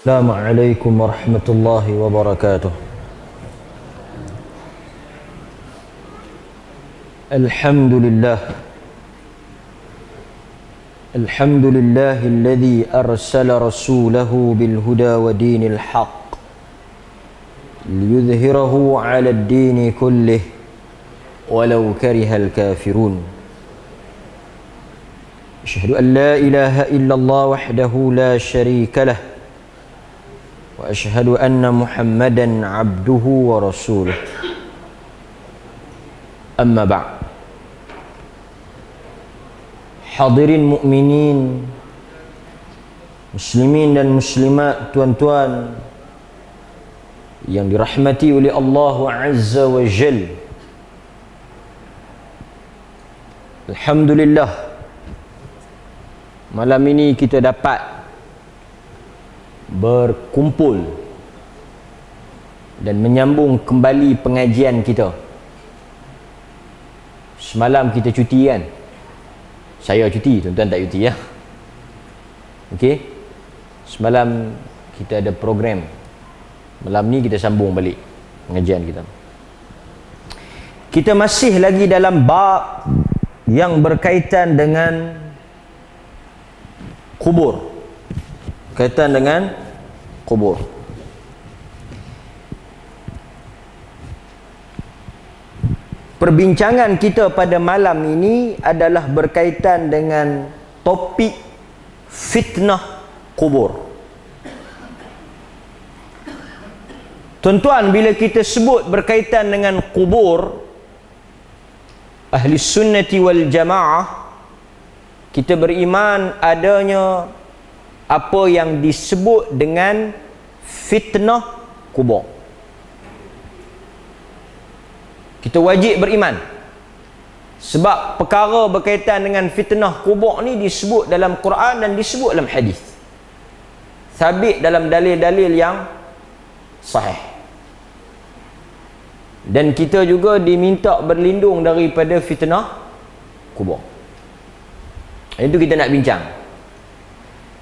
Assalamualaikum warahmatullahi wabarakatuh. Alhamdulillah. Alhamdulillahilladzi arsala rasulahu bil huda wa dinil haqq liyudhhirahu 'ala ad-dini kullih walau karihal kafirun. Asyhadu an la ilaha illallah wahdahu la syarika lah wa asyhadu anna Muhammadan 'abduhu wa rasuluh. Amma ba'd. Hadirin mukminin, muslimin dan muslimat, tuan-tuan yang dirahmati oleh Allah Azza wa Jalla. Alhamdulillah, malam ini kita dapat berkumpul dan menyambung kembali pengajian kita. Semalam kita cuti kan? Saya cuti, tuan-tuan tak cuti ya. Okey. Semalam kita ada program. Malam ni kita sambung balik pengajian kita. Kita masih lagi dalam bab yang berkaitan dengan kubur. Kaitan dengan kubur. Perbincangan kita pada malam ini adalah berkaitan dengan topik fitnah kubur. Tuan-tuan, bila kita sebut berkaitan dengan kubur, ahli sunnati wal jamaah, kita beriman adanya apa yang disebut dengan fitnah kubur. Kita wajib beriman. Sebab perkara berkaitan dengan fitnah kubur ni disebut dalam Quran dan disebut dalam hadis. Sabit dalam dalil-dalil yang sahih. Dan kita juga diminta berlindung daripada fitnah kubur. Itu kita nak bincang.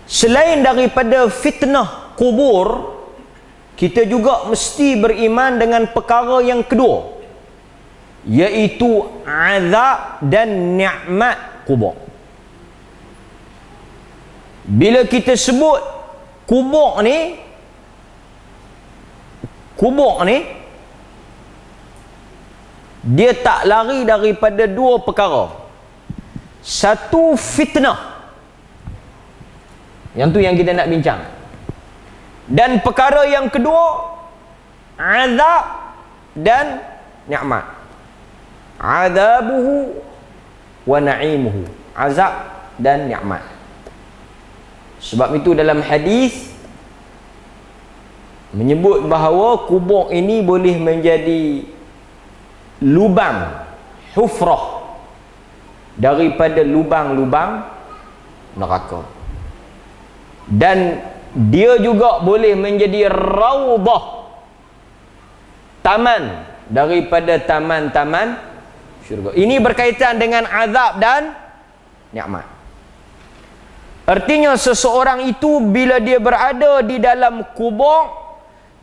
Selain daripada fitnah kubur, kita juga mesti beriman dengan perkara yang kedua, iaitu azab dan nikmat kubur. Bila kita sebut kubur ni dia tak lari daripada dua perkara. Satu, fitnah. Yang tu yang kita nak bincang. Dan perkara yang kedua, azab dan nikmat. Azabuhu wa na'imuhu. Azab dan nikmat. Sebab itu dalam hadis menyebut bahawa kubur ini boleh menjadi lubang, hufrah, daripada lubang-lubang neraka. Dan dia juga boleh menjadi raudhah, taman daripada taman-taman syurga. Ini berkaitan dengan azab dan nikmat. Artinya seseorang itu bila dia berada di dalam kubur,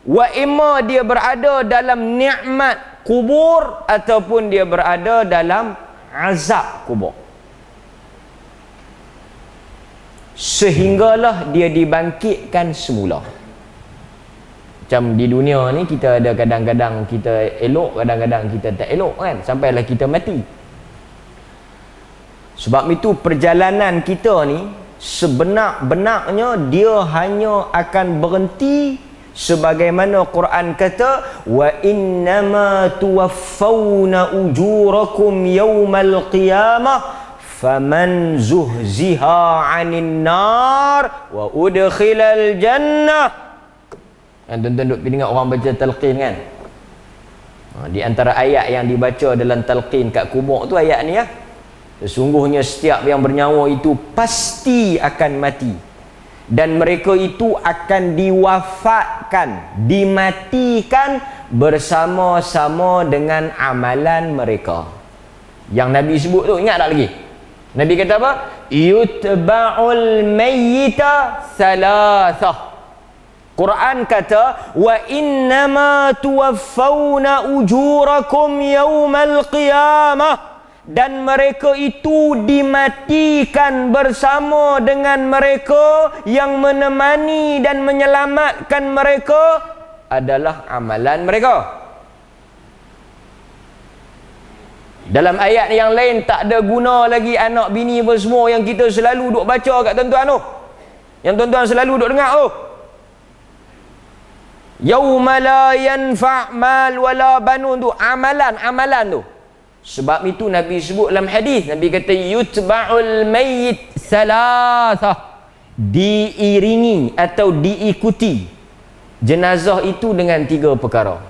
wa imma dia berada dalam nikmat kubur ataupun dia berada dalam azab kubur. Sehinggalah dia dibangkitkan semula. Macam di dunia ni kita ada kadang-kadang kita elok, kadang-kadang kita tak elok kan, sampailah kita mati. Sebab itu perjalanan kita ni sebenar-benarnya dia hanya akan berhenti sebagaimana Quran kata, wa innama tuwaffawna ujurakum yawmal qiyamah faman zuhziha 'anil nar wa udkhilal jannah. Tuan-tuan duk dengar orang baca talqin kan? Di antara ayat yang dibaca dalam talqin kat kubur tu ayat ni ya. Sesungguhnya setiap yang bernyawa itu pasti akan mati, dan mereka itu akan diwafatkan, dimatikan bersama-sama dengan amalan mereka. Yang Nabi sebut tu, ingat tak lagi? Nabi kata apa? Yutba'ul mayyita salasah. Quran kata wa innama tuwaffawna ujurakum yaumal qiyamah, dan mereka itu dimatikan bersama dengan mereka yang menemani dan menyelamatkan mereka adalah amalan mereka. Dalam ayat yang lain tak ada guna lagi anak bini apa semua yang kita selalu duk baca kat tuan-tuan tu, yang tuan-tuan selalu duk dengar tu. Yauma la yanfa' mal wala banun, tu amalan tu. Sebab itu Nabi sebut dalam hadis, Nabi kata yutba'ul mayyit salasah, diiringi atau diikuti jenazah itu dengan 3 perkara.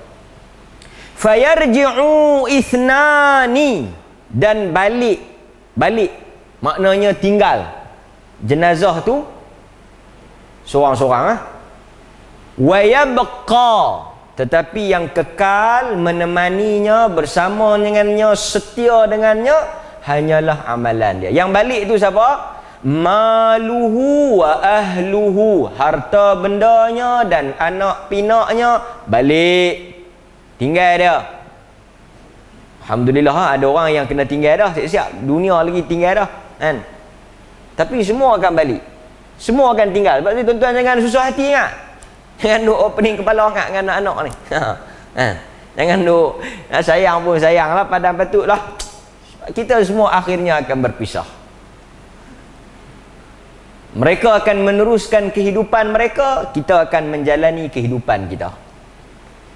Fayarji'u ithnani, dan balik maknanya tinggal jenazah tu seorang-seorang wa yabqa, tetapi yang kekal menemaninya, bersama dengannya, setia dengannya hanyalah amalan dia. Yang balik tu siapa? Maluhu wa ahluhu, harta bendanya dan anak pinaknya balik, tinggal dia. Alhamdulillah ada orang yang kena tinggal dah, siap-siap dunia lagi tinggal dah kan. Tapi semua akan balik, semua akan tinggal. Sebab tu tuan-tuan jangan susah hati ingat. Jangan duk opening kepala angkat dengan anak-anak ni. Jangan duk nak sayang pun sayanglah, padahal patutlah. Kita semua akhirnya akan berpisah. Mereka akan meneruskan kehidupan mereka, kita akan menjalani kehidupan kita.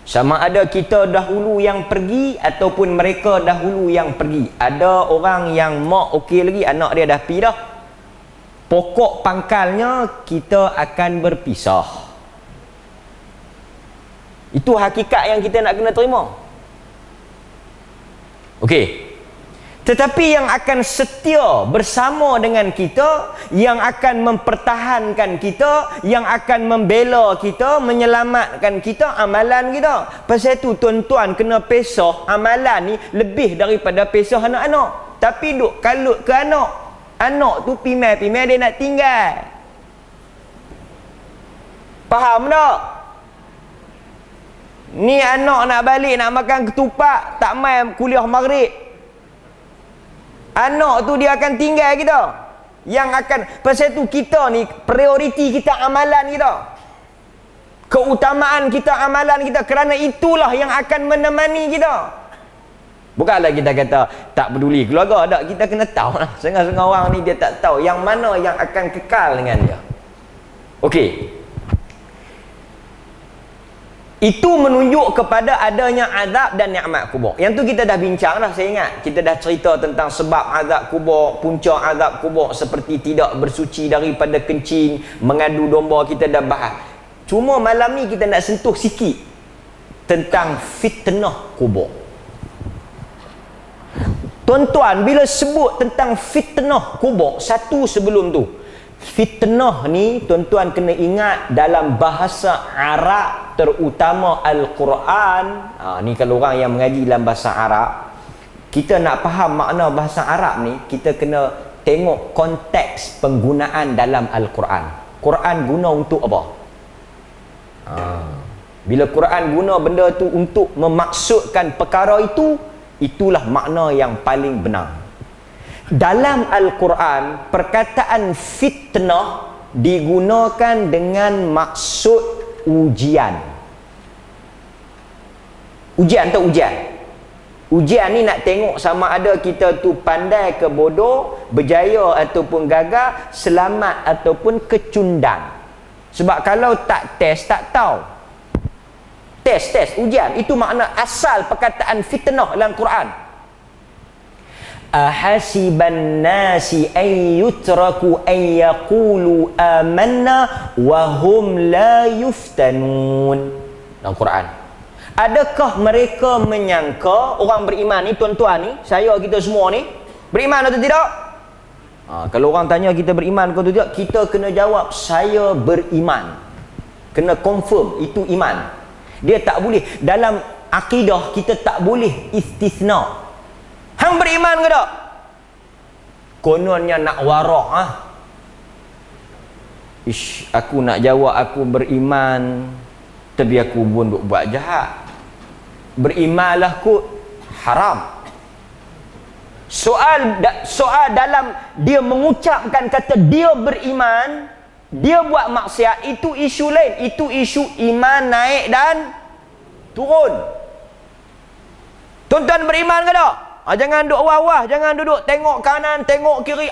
Sama ada kita dahulu yang pergi ataupun mereka dahulu yang pergi. Ada orang yang mak okey lagi, anak dia dah pergi dah. Pokok pangkalnya kita akan berpisah. Itu hakikat yang kita nak kena terima. Okey. Tetapi yang akan setia bersama dengan kita, yang akan mempertahankan kita, yang akan membela kita, menyelamatkan kita, amalan kita. Pasal itu tuan-tuan kena pesah amalan ni lebih daripada pesah anak-anak. Tapi duk kalut ke anak. Anak tu pimai-pimai dia nak tinggal. Faham tak? Ni anak nak balik nak makan ketupat, tak main kuliah maghrib. Anak tu dia akan tinggal kita. Yang akan, pasal tu kita ni prioriti kita amalan kita. Keutamaan kita amalan kita, kerana itulah yang akan menemani kita. Bukanlah kita kata tak peduli keluarga, tak, kita kena tahu lah. Setengah-setengah orang ni dia tak tahu yang mana yang akan kekal dengan dia. Okey. Itu menunjuk kepada adanya azab dan nikmat kubur. Yang tu kita dah bincang dah, saya ingat. Kita dah cerita tentang sebab azab kubur, punca azab kubur seperti tidak bersuci daripada kencing, mengadu domba, kita dah bahas. Cuma malam ni kita nak sentuh sikit tentang fitnah kubur. Tuan-tuan, bila sebut tentang fitnah kubur, satu sebelum tu, fitnah ni tuan-tuan kena ingat dalam bahasa Arab, terutama Al-Quran. Ni kalau orang yang mengaji dalam bahasa Arab, kita nak faham makna bahasa Arab ni, kita kena tengok konteks penggunaan dalam Al-Quran. Quran guna untuk apa? Bila Quran guna benda tu untuk memaksudkan perkara itu, itulah makna yang paling benar. Dalam Al-Quran, perkataan fitnah digunakan dengan maksud ujian. Ujian atau ujian? Ujian ni nak tengok sama ada kita tu pandai ke bodoh, berjaya ataupun gagal, selamat ataupun kecundang. Sebab kalau tak test, tak tahu. Test, ujian. Itu makna asal perkataan fitnah dalam Quran. Ahasiban nasi an yutraku an yaqulu amanna wa hum la yuftanun. Dalam Quran, adakah mereka menyangka, orang beriman ni, tuan-tuan ni, saya, kita semua ni beriman atau tidak? Kalau orang tanya kita beriman atau tidak, kita kena jawab saya beriman. Kena confirm itu iman. Dia tak boleh, dalam akidah kita tak boleh istisna. Hang beriman ke tak? Kononnya nak warak. Ish, aku nak jawab aku beriman tapi aku pun duk buat jahat. Berimanlah kot haram. Soal dalam dia mengucapkan kata dia beriman, dia buat maksiat, itu isu lain. Itu isu iman naik dan turun. Tuan-tuan beriman ke tak? Jangan duduk wah-wah, jangan duduk tengok kanan, tengok kiri,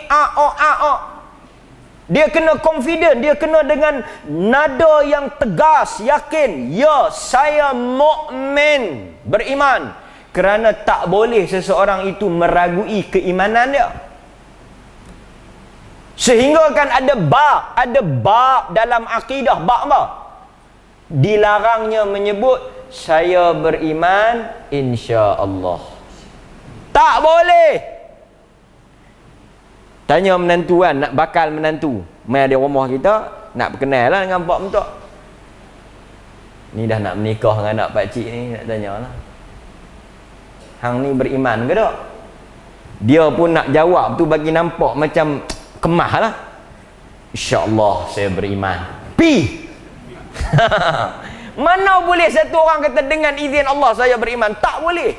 Dia kena confident, dia kena dengan nada yang tegas, yakin, ya, saya mukmin, beriman. Kerana tak boleh seseorang itu meragui keimanan dia. Sehingga kan ada bab dalam akidah, bab apa? Dilarangnya menyebut saya beriman insya-Allah. Tak boleh. Tanya menantu kan, nak bakal menantu. Mai ada rumah kita, nak berkenal lah dengan pak mentok. Ni dah nak menikah dengan anak pak cik ni, nak tanya lah. Hang ni beriman ke tak? Dia pun nak jawab tu bagi nampak macam kemah lah. InsyaAllah saya beriman. Pi! Mana boleh satu orang kata dengan izin Allah saya beriman? Tak boleh.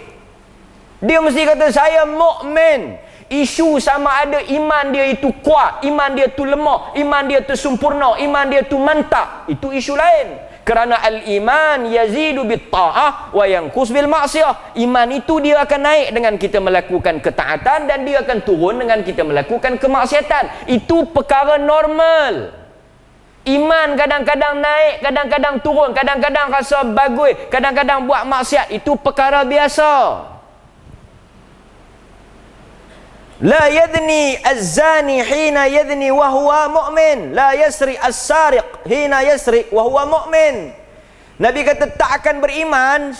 Dia mesti kata saya mukmin. Isu sama ada iman dia itu kuat, iman dia tu lemah, iman dia tu sempurna, iman dia tu mantap. Itu isu lain. Kerana al-iman yazidu bit-ta'ah wa yanqus bil ma'siyah. Iman itu dia akan naik dengan kita melakukan ketaatan dan dia akan turun dengan kita melakukan kemaksiatan. Itu perkara normal. Iman kadang-kadang naik, kadang-kadang turun, kadang-kadang rasa bagus, kadang-kadang buat maksiat. Itu perkara biasa. La yadni az-zani hina yadni wa huwa mu'min. La yasri as-sariq hina yasri wa huwa mu'min. Nabi kata tak akan beriman,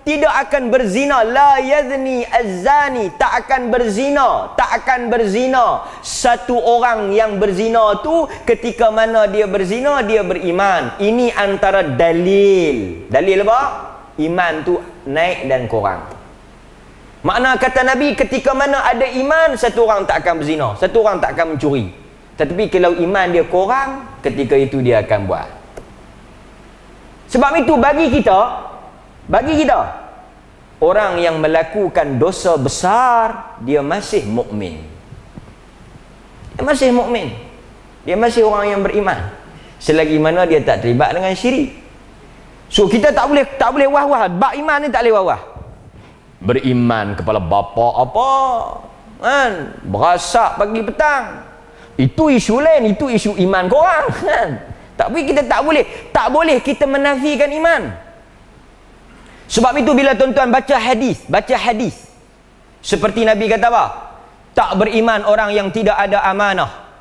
tidak akan berzina. La yadni az-zani, tak akan berzina, tak akan berzina. Satu orang yang berzina tu ketika mana dia berzina dia beriman. Ini antara dalil. Dalil apa? Iman tu naik dan kurang. Makna kata Nabi, ketika mana ada iman, satu orang tak akan berzina, satu orang tak akan mencuri. Tetapi kalau iman dia kurang, ketika itu dia akan buat. Sebab itu bagi kita, orang yang melakukan dosa besar, dia masih mukmin. Dia masih mukmin. Dia masih orang yang beriman. Selagi mana dia tak terlibat dengan syirik. So kita tak boleh wah-wah. Bab iman ni tak boleh wah-wah. Beriman kepala bapa apa kan, berasak pagi petang, itu isu lain, itu isu iman korang kan. Tapi kita tak boleh kita menafikan iman. Sebab itu bila tuan-tuan baca hadis seperti Nabi kata apa? Tak beriman orang yang tidak ada amanah,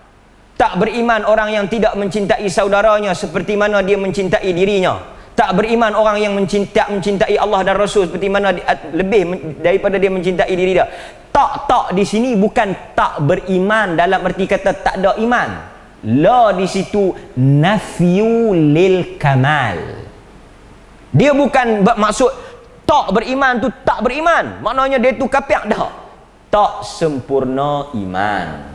tak beriman orang yang tidak mencintai saudaranya seperti mana dia mencintai dirinya. Tak beriman orang yang mencintai Allah dan Rasul seperti mana lebih daripada dia mencintai diri dia. Tak di sini bukan tak beriman dalam arti kata tak ada iman. La di situ nafyu lil kamal. Dia bukan bermaksud tak beriman tu tak beriman. Maknanya dia tu kafir dah. Tak sempurna iman.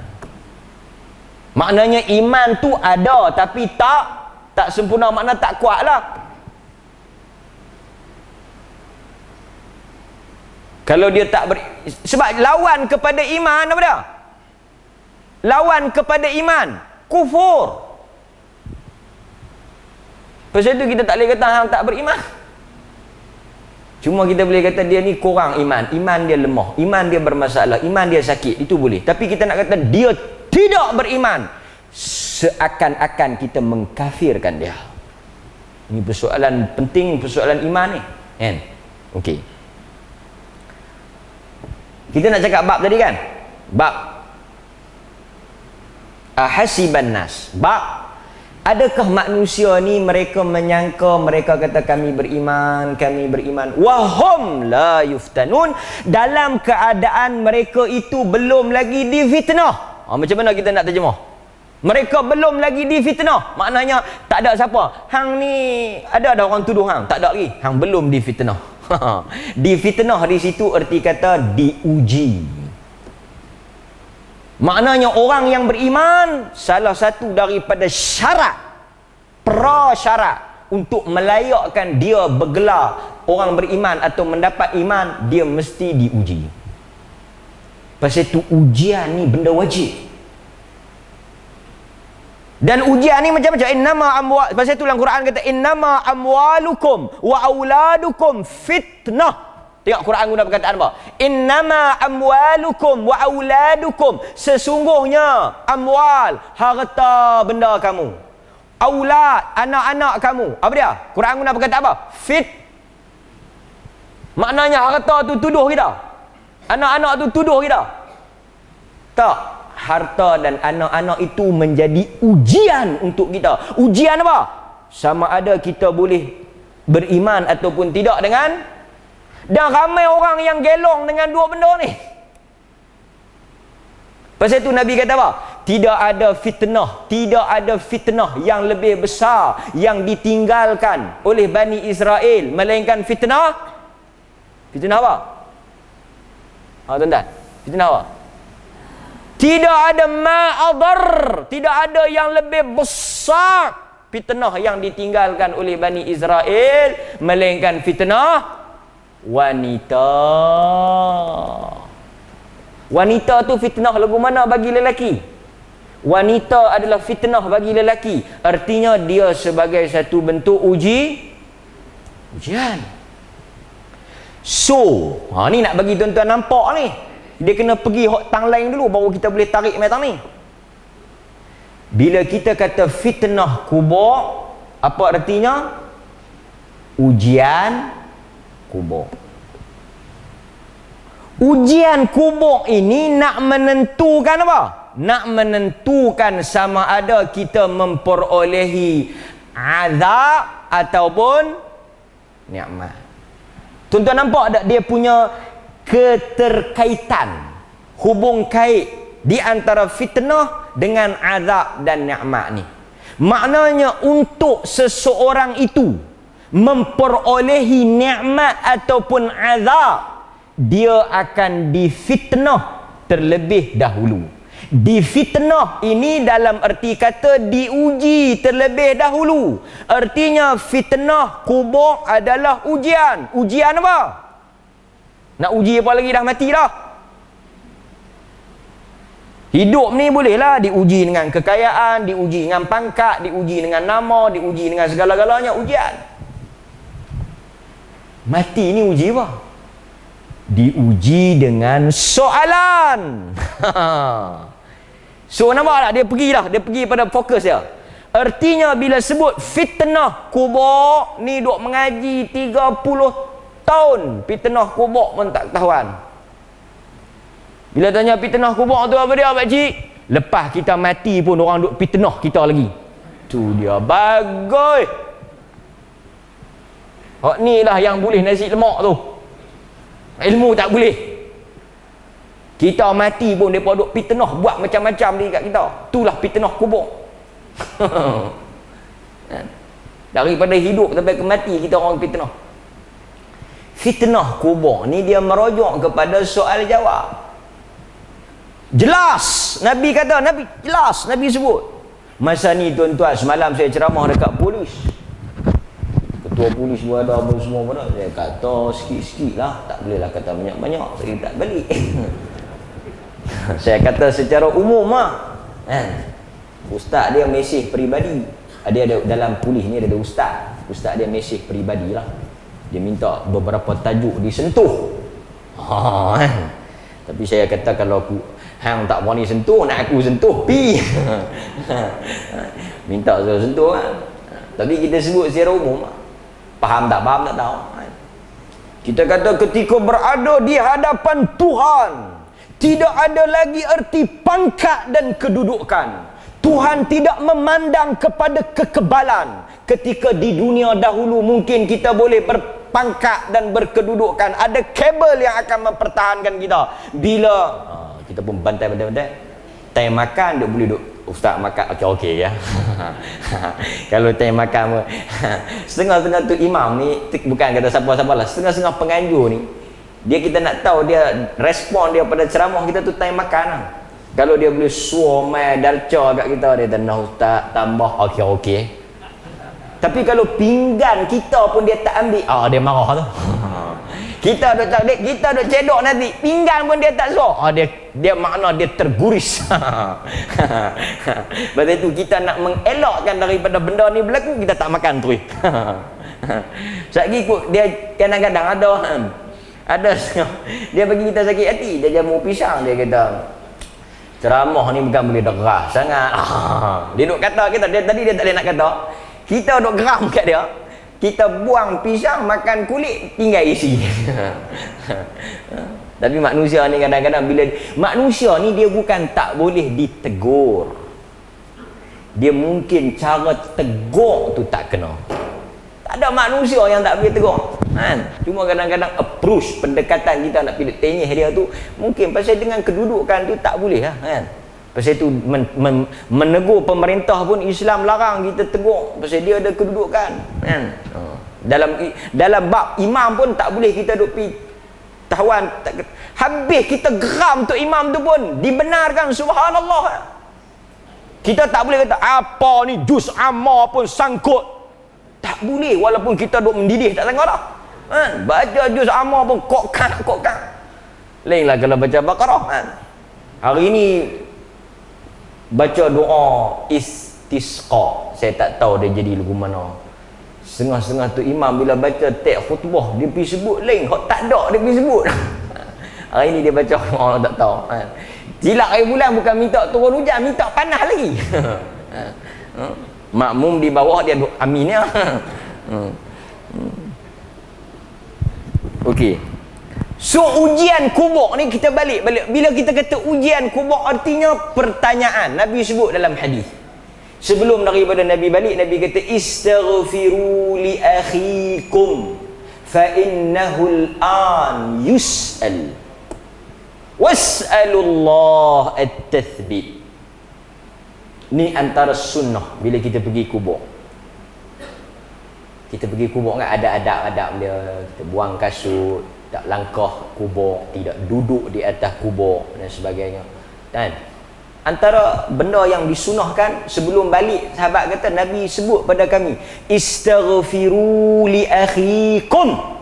Maknanya iman tu ada tapi tak sempurna, makna tak kuat lah. Kalau dia tak sebab lawan kepada iman apa dia? Lawan kepada iman kufur. Pasal itu kita tak boleh kata hang tak beriman. Cuma kita boleh kata dia ni kurang iman, iman dia lemah, iman dia bermasalah, iman dia sakit, itu boleh. Tapi kita nak kata dia tidak beriman, seakan-akan kita mengkafirkan dia. Ini persoalan penting, persoalan iman ni kan. Okey, kita nak cakap bab tadi kan, bab hasiban nas, bab adakah manusia ni mereka menyangka, mereka kata kami beriman wahum la yuftanun, dalam keadaan mereka itu belum lagi difitnah. Macam mana kita nak terjemah? Mereka belum lagi difitnah, maknanya tak ada siapa hang ni, ada orang tuduh hang, tak ada lagi, hang belum difitnah. Difitnah di situ erti kata diuji. Maknanya orang yang beriman, salah satu daripada syarat prasyarat untuk melayakkan dia bergelar orang beriman atau mendapat iman, dia mesti diuji. Pasal itu ujian ni benda wajib. Dan ujian ni macam-macam. Innama amwal, pasal itu dalam Quran kata innama amwalukum wa auladukum fitnah. Tengok Quran guna perkataan apa? Innama amwalukum wa auladukum, sesungguhnya amwal, harta benda kamu, aulad, anak-anak kamu, apa dia? Quran guna perkataan apa? Maknanya harta tu tuduh kita, anak-anak tu tuduh kita. Tak, harta dan anak-anak itu menjadi ujian untuk kita. Ujian apa? Sama ada kita boleh beriman ataupun tidak dengan. Dan ramai orang yang gelong dengan dua benda ni. Pasal itu Nabi kata apa? Tidak ada fitnah yang lebih besar yang ditinggalkan oleh Bani Israel melainkan fitnah apa? Tuan-tuan, fitnah apa? Tidak ada ma'adar, tidak ada yang lebih besar fitnah yang ditinggalkan oleh Bani Israel melainkan fitnah wanita. Wanita tu fitnah lagu mana bagi lelaki? Wanita adalah fitnah bagi lelaki. Artinya dia sebagai satu bentuk ujian. So, ni nak bagi tuan-tuan nampak ni. Dia kena pergi hot tang lain dulu baru kita boleh tarik metang ni. Bila kita kata fitnah kubur, apa artinya? Ujian kubur. Ujian kubur ini nak menentukan apa? Nak menentukan sama ada kita memperolehi azab ataupun nikmat. Tuan-tuan nampak tak dia punya keterkaitan, hubung kait di antara fitnah dengan azab dan nikmat ni. Maknanya untuk seseorang itu memperolehi nikmat ataupun azab, dia akan difitnah terlebih dahulu. Difitnah ini dalam erti kata diuji terlebih dahulu. Artinya fitnah kubur adalah ujian. Ujian apa? Nak uji apa lagi, dah mati dah. Hidup ni bolehlah diuji dengan kekayaan, diuji dengan pangkat, diuji dengan nama, diuji dengan segala-galanya, ujian. Mati ni uji apa? Diuji dengan soalan. So nampak tak? Dia pergi dah. Dia pergi pada fokus dia. Artinya bila sebut fitnah kubur, ni duk mengaji 30 tahun. Fitnah kubur pun tak ketahuan. Bila tanya fitnah kubur tu apa dia, pakcik? Lepas kita mati pun orang duk fitnah kita lagi. Tu dia bagus. Ni lah yang boleh nasi lemak tu. Ilmu tak boleh. Kita mati pun mereka duk fitnah, buat macam-macam dekat kita. Itulah fitnah kubur. Daripada hidup sampai ke mati kita orang fitnah. Fitnah kubur ni dia merujuk kepada soal jawab. Jelas Nabi kata, Nabi sebut. Masa ni tuan-tuan, semalam saya ceramah dekat polis. Ketua polis pun ada apa semua pun. Saya kata sikit-sikit lah, tak boleh lah kata banyak-banyak, saya tak balik. Saya kata secara umum lah. Ustaz dia mesej peribadi. Dia ada dalam polis ni ada ustaz. Ustaz dia mesej peribadi lah. Dia minta beberapa tajuk disentuh. Tapi saya kata kalau aku hang tak berani sentuh, nak aku sentuh pi. Minta saya sentuh kan. Tapi kita sebut secara umum. Faham tak tahu. Kita kata ketika berada di hadapan Tuhan, tidak ada lagi erti pangkat dan kedudukan. Tuhan tidak memandang kepada kekebalan. Ketika di dunia dahulu mungkin kita boleh berpangkat dan berkedudukan, ada kabel yang akan mempertahankan kita. Bila kita pun bantai-bantai, time makan dia boleh duduk, ustaz makan okey ya. Kalau time makan setengah-setengah tu imam ni bukan kata siapa-siapa lah, setengah-setengah penganjur ni dia, kita nak tahu dia respon dia pada ceramah kita tu time makan lah. Kalau dia boleh suar mai dalca kat kita, dia kata nah ustaz tambah okey. Tapi kalau pinggan kita pun dia tak ambil, dia marah tu. Kita duk cakap, kita duk cedok nanti, pinggan pun dia tak suruh. Dia makna dia terguris. Sebab itu kita nak mengelakkan daripada benda ni berlaku, kita tak makan terus. Sekali ikut dia kadang-kadang ada dia bagi kita sakit hati, dia jamu pisang, dia kata ceramah ni bukan boleh deras sangat. Dia duk kata kita, tadi dia tak boleh nak kata, kita duk geram kat dia, kita buang pisang, makan kulit, tinggal isi. Tapi manusia ni kadang-kadang bila manusia ni dia bukan tak boleh ditegur, dia mungkin cara tegur tu tak kena. Tak ada manusia yang tak boleh tegur kan? Cuma kadang-kadang approach, pendekatan kita nak pilih tenyeh dia tu mungkin pasal dengan kedudukan tu tak boleh lah kan. Pasal itu menegur pemerintah pun Islam larang kita tegur, pasal dia ada kedudukan kan. Dalam bab imam pun tak boleh kita duk pi tawan, habis kita geram tu imam tu pun dibenarkan, subhanallah. Kita tak boleh kata apa ni juz amma pun sangkut, tak boleh, walaupun kita duk mendidih tak sanggup dah kan. Baca juz amma pun kokak lainlah kalau baca Baqarah kan. Hari ni baca doa istisqa, saya tak tahu dia jadi lagu mana. Setengah-setengah tu imam bila baca teks khutbah dia pergi sebut lain, hak tak ada dia pergi sebut. Hari ni dia baca orang tak tahu kan. Silap hari bulan bukan minta turun hujan, minta panas lagi. Makmum di bawah dia duk amin ya. Okey. So ujian kubur ni kita balik. Bila kita kata ujian kubur artinya pertanyaan. Nabi sebut dalam hadis. Sebelum daripada Nabi balik, Nabi kata istaghfiru li akhikum fa innahu al-an yus'al was'alullah at-tathbit. Ni antara sunnah bila kita pergi kubur. Kita pergi kubur kan ada adab-adab dia. Kita buang kasut, tak langkah kubur, tidak duduk di atas kubur dan sebagainya. Dan antara benda yang disunahkan sebelum balik, sahabat kata Nabi sebut pada kami istaghfiru li akhikum.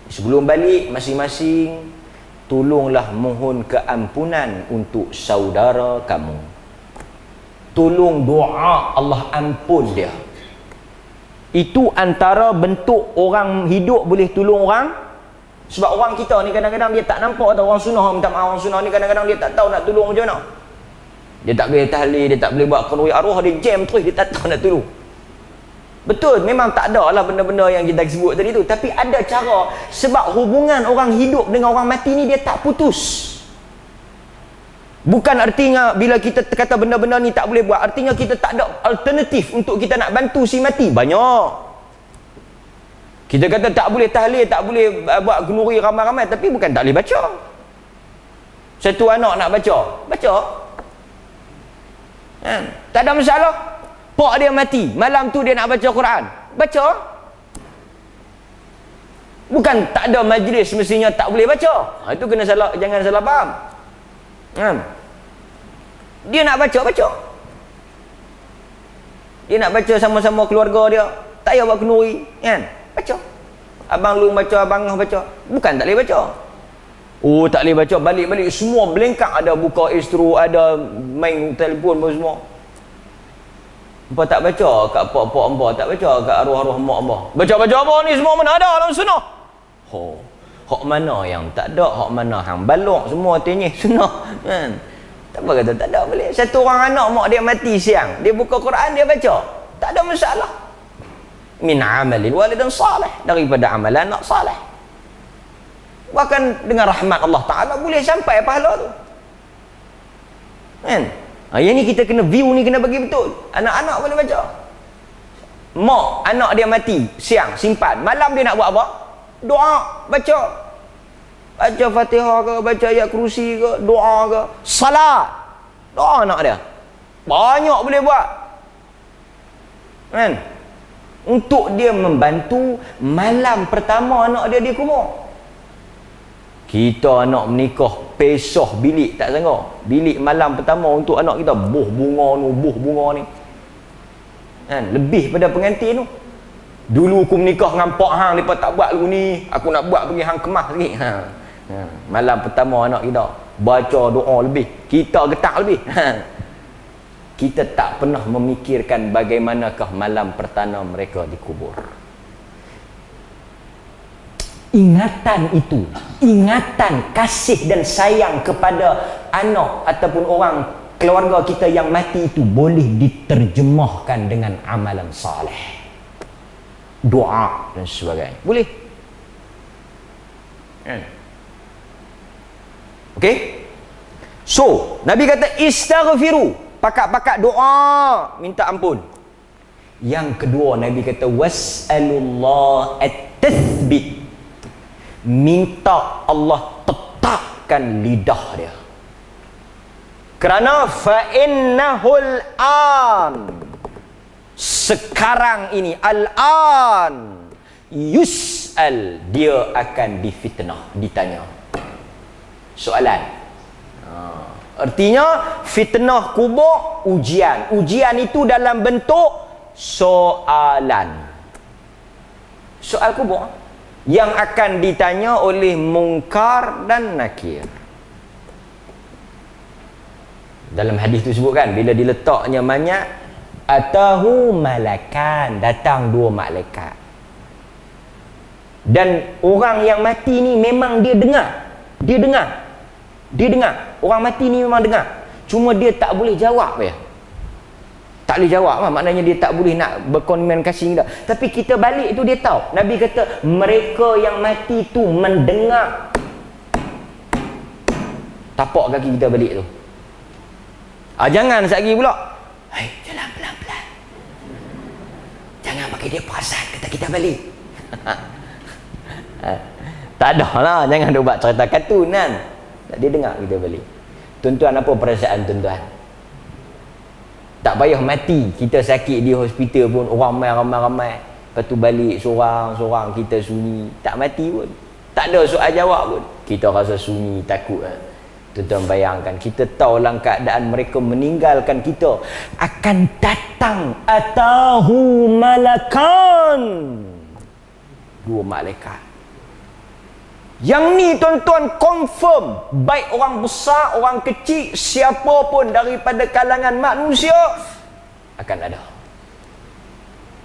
Sebelum balik masing-masing tolonglah mohon keampunan untuk saudara kamu. Tolong doa Allah ampun dia. Itu antara bentuk orang hidup boleh tolong orang. Sebab orang kita ni kadang-kadang dia tak nampak tau orang sunnah minta maaf. Orang sunnah ni kadang-kadang dia tak tahu nak tolong macam mana. Dia tak boleh tahlil, dia tak boleh buat kenduri arwah, dia jam terus, dia tak tahu nak tolong. Betul, memang tak ada lah benda-benda yang kita sebut tadi tu, tapi ada cara. Sebab hubungan orang hidup dengan orang mati ni dia tak putus. Bukan artinya bila kita kata benda-benda ni tak boleh buat, artinya kita tak ada alternatif untuk kita nak bantu si mati. Banyak. Kita kata tak boleh tahlil, tak boleh buat kenduri ramai-ramai, tapi bukan tak boleh baca. Satu anak nak baca, baca. Tak ada masalah. Pak dia mati, malam tu dia nak baca Quran, baca. Bukan tak ada majlis mestinya tak boleh baca. Itu kena salah, jangan salah faham. Dia nak baca, baca. Dia nak baca sama-sama keluarga dia, tak payah buat kenduri kan, baca. Abang lu baca, abang ngah baca, bukan tak boleh baca. Oh tak boleh baca, balik-balik semua belengkak, ada buka istro, ada main telefon pun semua. Apa tak baca kat pak-pak hamba, tak baca kat arwah-arwah mak hamba. Baca-baca apa ni semua mana ada dalam sunnah. Hak mana yang tak ada, hak mana hang balok semua tenyeh sunnah kan. Tak apa kata tak ada boleh. Satu orang anak mak dia mati siang, dia buka Quran dia baca, tak ada masalah. Min amalil walidin salih, daripada amalan anak salih. Bahkan dengan rahmat Allah Ta'ala boleh sampai pahala tu kan. Yang ni kita kena view ni kena bagi betul. Anak-anak boleh baca. Mak anak dia mati siang simpan, malam dia nak buat apa? Doa, baca. Baca Fatihah ke, baca ayat kursi ke, doa ke, salat. Doa anak dia. Banyak boleh buat. Kan? Untuk dia membantu malam pertama anak dia kubur. Kita anak menikah pesah bilik tak sanggup. Bilik malam pertama untuk anak kita buh bunga ni, buh bunga ni. kan? Lebih pada pengantin tu. Dulu aku menikah dengan pak hang, lepas tak buat dulu ni, aku nak buat pergi hang kemas lagi. Malam pertama anak kita baca doa lebih, kita getak lebih. Kita tak pernah memikirkan bagaimanakah malam pertama mereka dikubur. Ingatan itu, ingatan kasih dan sayang kepada anak ataupun orang keluarga kita yang mati itu boleh diterjemahkan dengan amalan soleh, doa dan sebagainya. Boleh. Okey? So, Nabi kata istaghfiru, pakak-pakak doa minta ampun. Yang kedua Nabi kata was'alullah at-tathbit, minta Allah tetapkan lidah dia. Kerana fa'innahul an, sekarang ini, al-an yus'al, dia akan difitnah, ditanya soalan. Artinya fitnah kubur, ujian. Ujian itu dalam bentuk soalan. Soal kubur yang akan ditanya oleh mungkar dan nakir. Dalam hadis tu sebutkan, bila diletaknya mayat, atahu malakan, datang dua malaikat. Dan orang yang mati ni memang dia dengar. Dia dengar. Orang mati ni memang dengar. Cuma dia tak boleh jawab ya. Tak boleh jawab lah. Maknanya dia tak boleh nak berkomunikasi dah. Tapi kita balik tu dia tahu. Nabi kata mereka yang mati tu mendengar. Tapak kaki kita balik tu. Jangan sekali pula, hai, jalan pelan-pelan, jangan bagi dia perasan kata kita balik. Tak ada lah, jangan dia buat cerita kartun kan. Dia dengar kita balik. Tuan-tuan, apa perasaan tuan-tuan? Tak payah mati, kita sakit di hospital pun orang ramai-ramai, lepas tu balik seorang-seorang, kita sunyi, tak mati pun, tak ada soal jawab pun, kita rasa sunyi, takut kan? Tuan-tuan bayangkan, kita tahu dalam keadaan mereka meninggalkan kita, akan datang atahu malakan, dua malaikat. Yang ni tuan-tuan confirm, baik orang besar, orang kecil, siapa pun daripada kalangan manusia akan ada.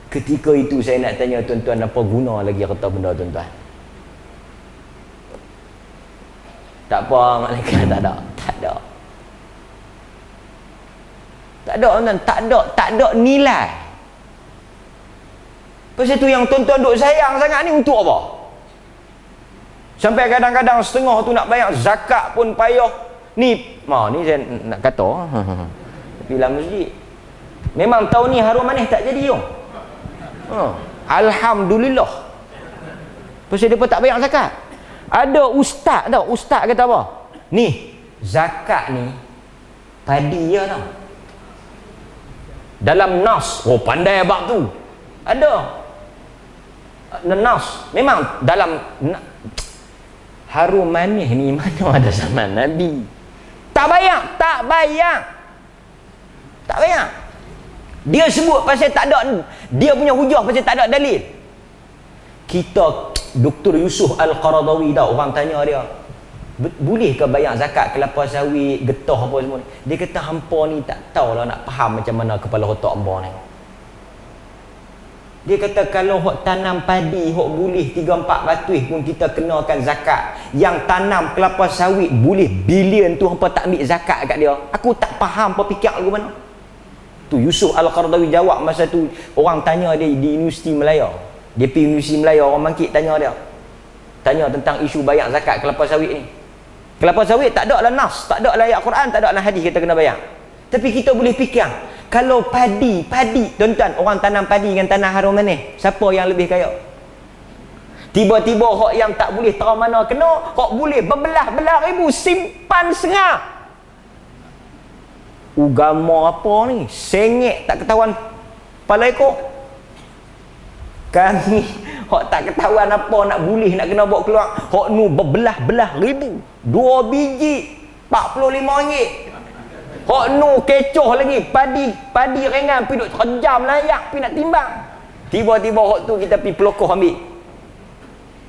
Ketika itu saya nak tanya tuan-tuan, apa guna lagi harta benda tuan-tuan? Tak apa, malaikat tak ada. Tak ada nilai. Pasal tu yang tuan-tuan duk sayang sangat ni untuk apa? Sampai kadang-kadang setengah tu nak bayar zakat pun payah. Ni saya nak kata tapi dalam masjid memang tahun ni harum manis tak jadi yo. Alhamdulillah. Pasal depa tak bayar zakat. Ada ustaz tau, ustaz kata apa? Ni, zakat ni padi je tau. Dalam nas, pandai bab tu. Ada. Nas, memang dalam harum manis ni mana ada zaman Nabi. Tak bayar. Dia sebut pasal tak ada, dia punya hujah pasal tak ada dalil. Kita Dr. Yusuf Al-Qaradawi dah, orang tanya dia, boleh ke bayar zakat kelapa sawit, getah apa semua ni? Dia kata hampa ni tak tahulah nak faham macam mana kepala otak hamba ni. Dia kata kalau hok tanam padi, hok boleh 3-4 ratus pun kita kenakan zakat. Yang tanam kelapa sawit boleh bilion tu hampa tak ambil zakat kat dia. Aku tak faham apa fikir lagu mana. Tu Yusuf Al-Qaradawi jawab masa tu, orang tanya dia di Universiti Melaya. Dia pergi Universiti Melaya, orang mangkit tanya dia. Tanya tentang isu bayar zakat kelapa sawit ni. Kelapa sawit tak ada dalam nas, tak ada dalam ayat Quran, tak ada dalam hadis kita kena bayar. Tapi kita boleh fikir, kalau padi, tuan-tuan, orang tanam padi dengan tanah harum manis, siapa yang lebih kaya? Tiba-tiba hak yang tak boleh tahu mana kena, hak boleh berbelah-belah ribu simpan sengah. Agama apa ni? Sengit tak ketahuan kepala ekor. Kami hak tak ketahuan apa nak boleh nak kena bawa keluar, hak nu berbelah-belah ribu, 2 biji 45 ringgit. Hok nu kecoh lagi, padi ringan pi duk terjam layak pi nak timbang. Tiba-tiba hok tu kita pi pelokoh ambil.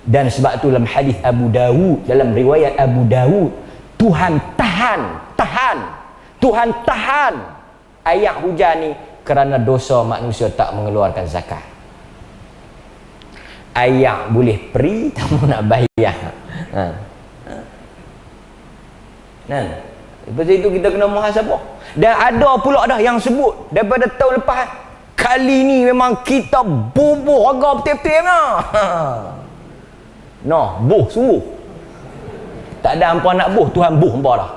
Dan sebab tu dalam hadis Abu Dawud, dalam riwayat Abu Dawud, Tuhan tahan ayat hujan ni kerana dosa manusia tak mengeluarkan zakat. Ayat boleh peri, tak nak bayar. Lepas itu kita kena muhasabah. Dan ada pula dah yang sebut daripada tahun lepas, kali ni memang kita bubuh harga betul-betul lah. Noh, buh sungguh. Tak ada hampa nak buh, Tuhan buh hampa dah.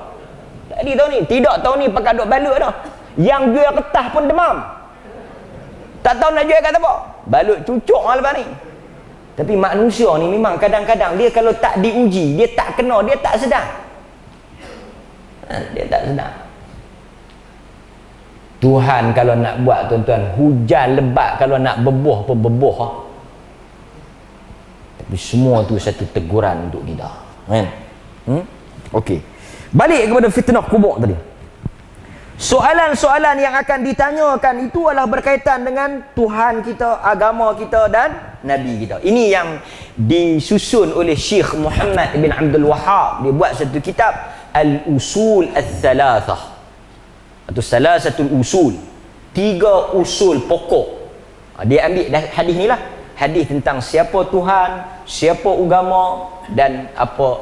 Tadi tahun ni, tidak tahun ni pakai duk balut dah. Yang jual kertas pun demam. Tak tahu nak jual kat apa. Balut cucuk lah lepas ni. Tapi manusia ni memang kadang-kadang dia kalau tak diuji, dia tak kena, dia tak sedar. Dia tak sedar. Tuhan kalau nak buat tuan-tuan, hujan lebat kalau nak bebuh pun bebuh. Tapi semua tu satu teguran untuk kita. Kan? Okey. Balik kepada fitnah kubur tadi. Soalan-soalan yang akan ditanyakan itu adalah berkaitan dengan Tuhan kita, agama kita dan Nabi kita. Ini yang disusun oleh Syekh Muhammad bin Abdul Wahhab. Dia buat satu kitab Al-Usul Al-Thalathah atau Salasatul Usul. 3 usul pokok. Dia ambil hadis ni lah. Hadis tentang siapa Tuhan, siapa agama dan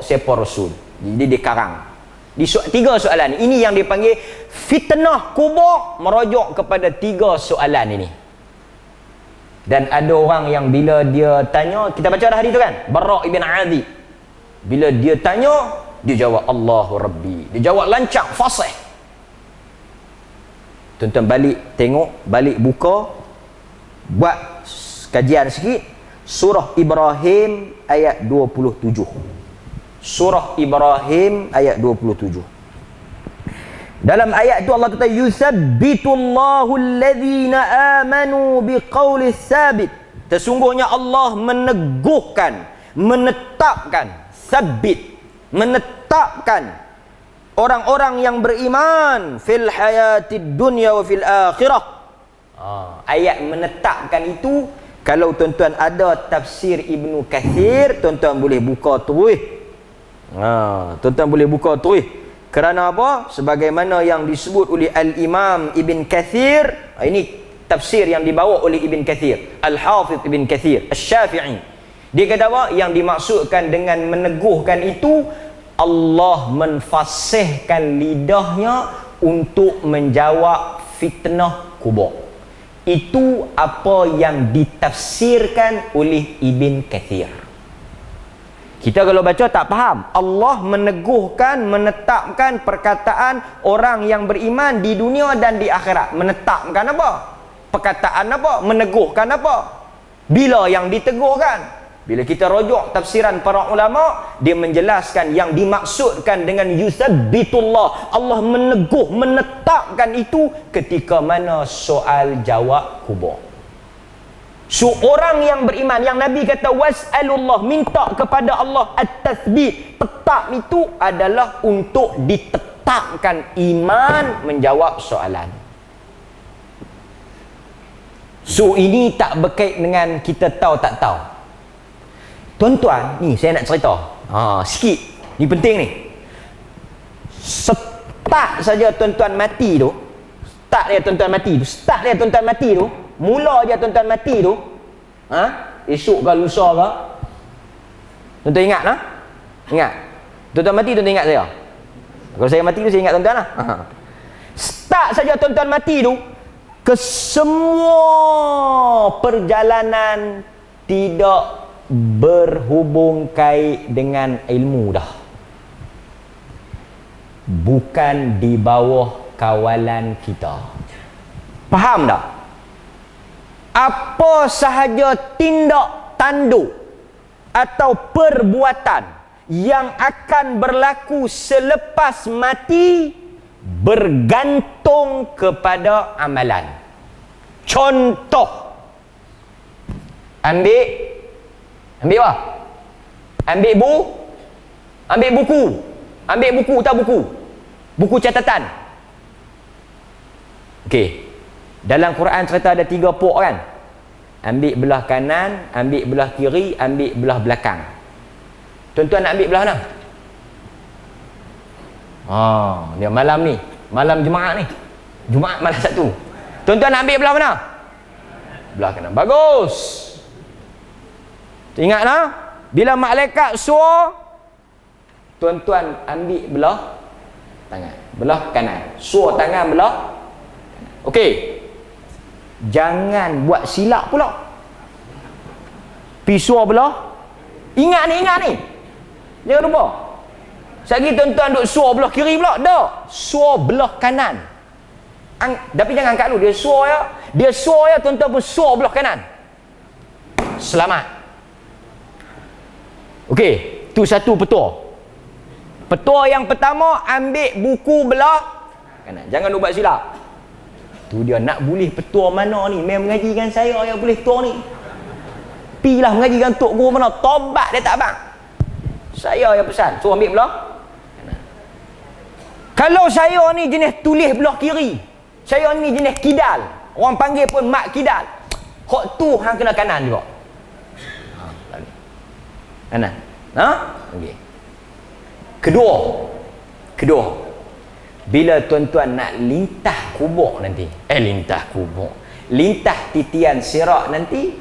siapa Rasul. Jadi dia karang. Di 3 soalan ini yang dipanggil fitnah kubur, merujuk kepada 3 soalan ini. Dan ada orang yang bila dia tanya, kita baca dah hadis tu kan, Bara' ibn Azib, bila dia tanya, dia jawab Allahu Rabbi. Dia jawab lancang, fasih. Tuan-tuan balik tengok, balik buka, buat kajian sikit, surah Ibrahim ayat 27. Surah Ibrahim ayat 27. Dalam ayat itu Allah kata, yusabbitullahu alladhina amanu biqaulis sabit. Sesungguhnya Allah meneguhkan, menetapkan, sabit, menetapkan orang-orang yang beriman fil hayatid dunya wa fil akhirah. Ayat menetapkan itu, kalau tuan-tuan ada tafsir Ibnu Kathir, tuan-tuan boleh buka terus. Tuan-tuan boleh buka terus. Kerana apa? Sebagaimana yang disebut oleh Al-Imam Ibn Kathir. Ini tafsir yang dibawa oleh Ibn Kathir, Al-Hafidh Ibn Kathir Asy-Syafi'i. Dia kata apa? Yang dimaksudkan dengan meneguhkan itu, Allah menfasihkan lidahnya untuk menjawab fitnah kubur. Itu apa yang ditafsirkan oleh Ibn Kathir. Kita kalau baca tak faham. Allah meneguhkan, menetapkan perkataan orang yang beriman di dunia dan di akhirat. Menetapkan apa? Perkataan apa? Meneguhkan apa? Bila yang diteguhkan? Bila kita rujuk tafsiran para ulama, dia menjelaskan yang dimaksudkan dengan yusabbitullah, Allah meneguh, menetapkan itu ketika mana soal jawab kubur. So orang yang beriman, yang Nabi kata was'alullah, minta kepada Allah at-tathbit, tetap itu adalah untuk ditetapkan iman menjawab soalan. So ini tak berkait dengan kita tahu tak tahu. Tuan-tuan, ni saya nak cerita sikit, ni penting ni. Start saja tuan-tuan mati tu, start dia tuan-tuan mati tu, mula je tuan-tuan mati tu, esok ke lusa ke, tuan-tuan ingat lah, ingat tuan-tuan mati, tuan-tuan ingat saya. Kalau saya mati tu saya ingat tuan-tuan lah. Start saja tuan-tuan mati tu, ke semua perjalanan tidak berhubung kait dengan ilmu dah, bukan di bawah kawalan kita. Faham tak? Apa sahaja tindak tanduk atau perbuatan yang akan berlaku selepas mati bergantung kepada amalan. Contoh, ambil apa? Ambil buku. Ambil buku tak buku? Buku catatan. Okey. Dalam Quran cerita ada 3 pok kan? Ambil belah kanan, ambil belah kiri, ambil belah belakang. Tuan-tuan nak ambil belah mana? Dia malam ni, malam Jumaat ni. Jumaat malam Sabtu. Tuan-tuan nak ambil belah mana? Belah kanan. Bagus. Ingatlah, bila malaikat suruh, tuan-tuan ambil belah tangan, belah kanan. Suruh tangan belah kanan. Okey. Jangan buat silap pula. Pisau belah. Ingat ni. Jangan lupa. Sekali tuan-tuan duk suruh belah kiri pula. Tak. Suruh belah kanan. Tapi jangan kat lu. Dia suruh ya, tuan-tuan pun suruh belah kanan. Selamat. Okey. Tu satu petua. Petua yang pertama, ambil buku belah kanan. Jangan duk buat silap. Tu dia nak boleh petua mana ni. Memang mengaji dengan saya yang boleh petua ni. Pilah mengaji dengan tok guru mana. Tobat dia tak abang. Saya yang pesan. Suruh ambil belah kanan. Kalau saya ni jenis tulis belah kiri. Saya ni jenis kidal. Orang panggil pun mak kidal. Hak tu hang kena kanan juga. Kanan. Okey. Kedua. Bila tuan-tuan nak lintah kubur nanti, lintah titian sirat nanti,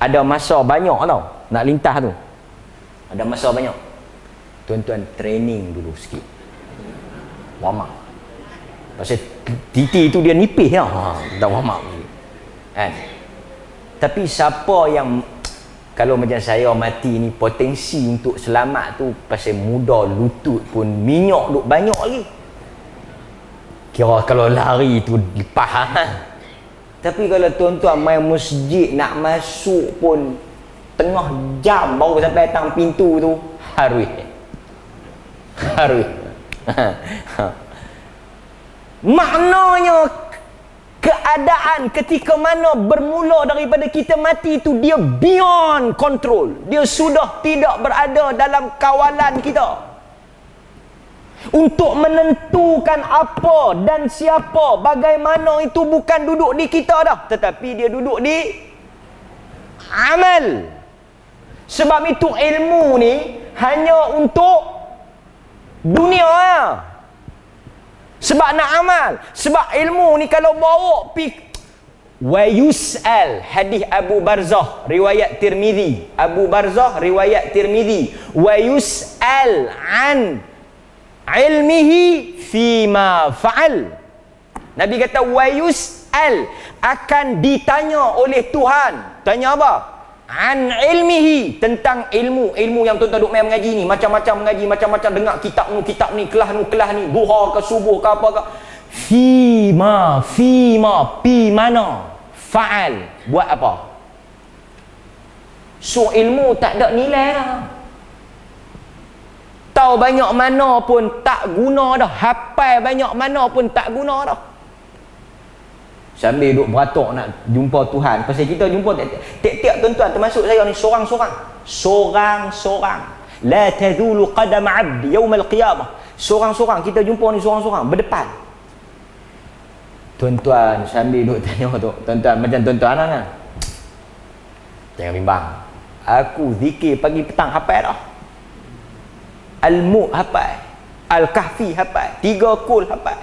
ada masa banyak tau nak lintah tu. Ada masa banyak. Tuan-tuan training dulu sikit. Warm up. Pasal titi tu dia nipis lah. Dah warm up kan. Tapi siapa yang, kalau macam saya mati ni, potensi untuk selamat tu pasal muda lutut pun minyak duk banyak lagi. Kira kalau lari tu lepas Tapi kalau tuan-tuan main masjid, nak masuk pun tengah jam baru sampai datang pintu tu, harus maknanya keadaan ketika mana bermula daripada kita mati tu, dia beyond control. Dia sudah tidak berada dalam kawalan kita. Untuk menentukan apa dan siapa, bagaimana, itu bukan duduk di kita dah, tetapi dia duduk di amal. Sebab itu ilmu ni hanya untuk dunia ya. Sebab nak amal. Sebab ilmu ni kalau bawa wa yus'al, hadis Abu Barzah riwayat Tirmizi. Abu Barzah riwayat Tirmizi. Wa yus'al an ilmihi fima fa'al. Nabi kata wa yus'al, akan ditanya oleh Tuhan. Tanya apa? An ilmihi, tentang ilmu yang tuan-tuan duk main mengaji ni, macam-macam mengaji, macam-macam dengar kitab ni, kelas ni, duha ke subuh ke apa ke. Fima, pi mana? Fa'al, buat apa? So ilmu tak ada nilai lah. Tahu banyak mana pun tak guna dah. Hafal banyak mana pun tak guna dah. Sambil duk beratuk nak jumpa Tuhan. Pasal kita jumpa tiap-tiap tuan-tuan, termasuk saya ni, sorang-sorang. La tazulu qadam 'abd yaum al-qiyamah. Sorang-sorang, kita jumpa ni sorang-sorang berdepan. Tuan-tuan sambil duk tanya tu, tuan-tuan macam tuan-tuan kan. Jangan bimbang. Aku zikir pagi petang hafal dah. Al-Mulk hafal, Al-Kahfi hafal, 3 kul hafal.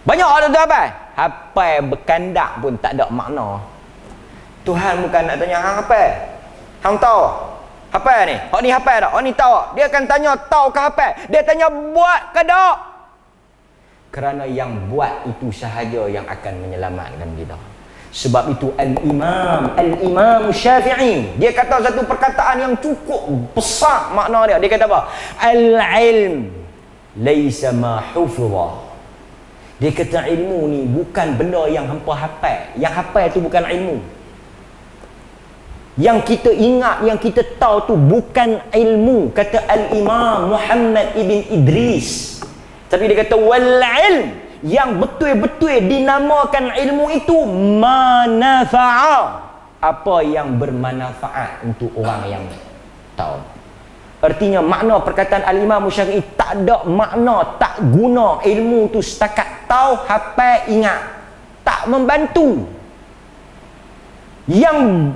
Banyak orang tu hafal berkandak pun tak ada makna. Tuhan bukan nak tanya hang hafal. Hang tahu hafal ni? Hak ni hafal tak? Hak ni tahu. Dia akan tanya tahu ke hafal? Dia tanya buat ke tak? Kerana yang buat itu sahaja yang akan menyelamatkan kita. Sebab itu Al-Imam Syafi'i, dia kata satu perkataan yang cukup besar makna dia. Dia kata apa? Al-ilm laisa ma hufidha. Dia kata ilmu ni bukan benda yang hampa hafal. Yang hafal tu bukan ilmu. Yang kita ingat, yang kita tahu tu bukan ilmu. Kata Al-Imam Muhammad ibn Idris. Tapi dia kata wal ilm, yang betul-betul dinamakan ilmu itu manafa'a, apa yang bermanfaat untuk orang yang tahu. Artinya makna perkataan Al-Imam Syafi'i tak ada makna, tak guna ilmu tu setakat tahu, hafal, ingat. tak membantu, yang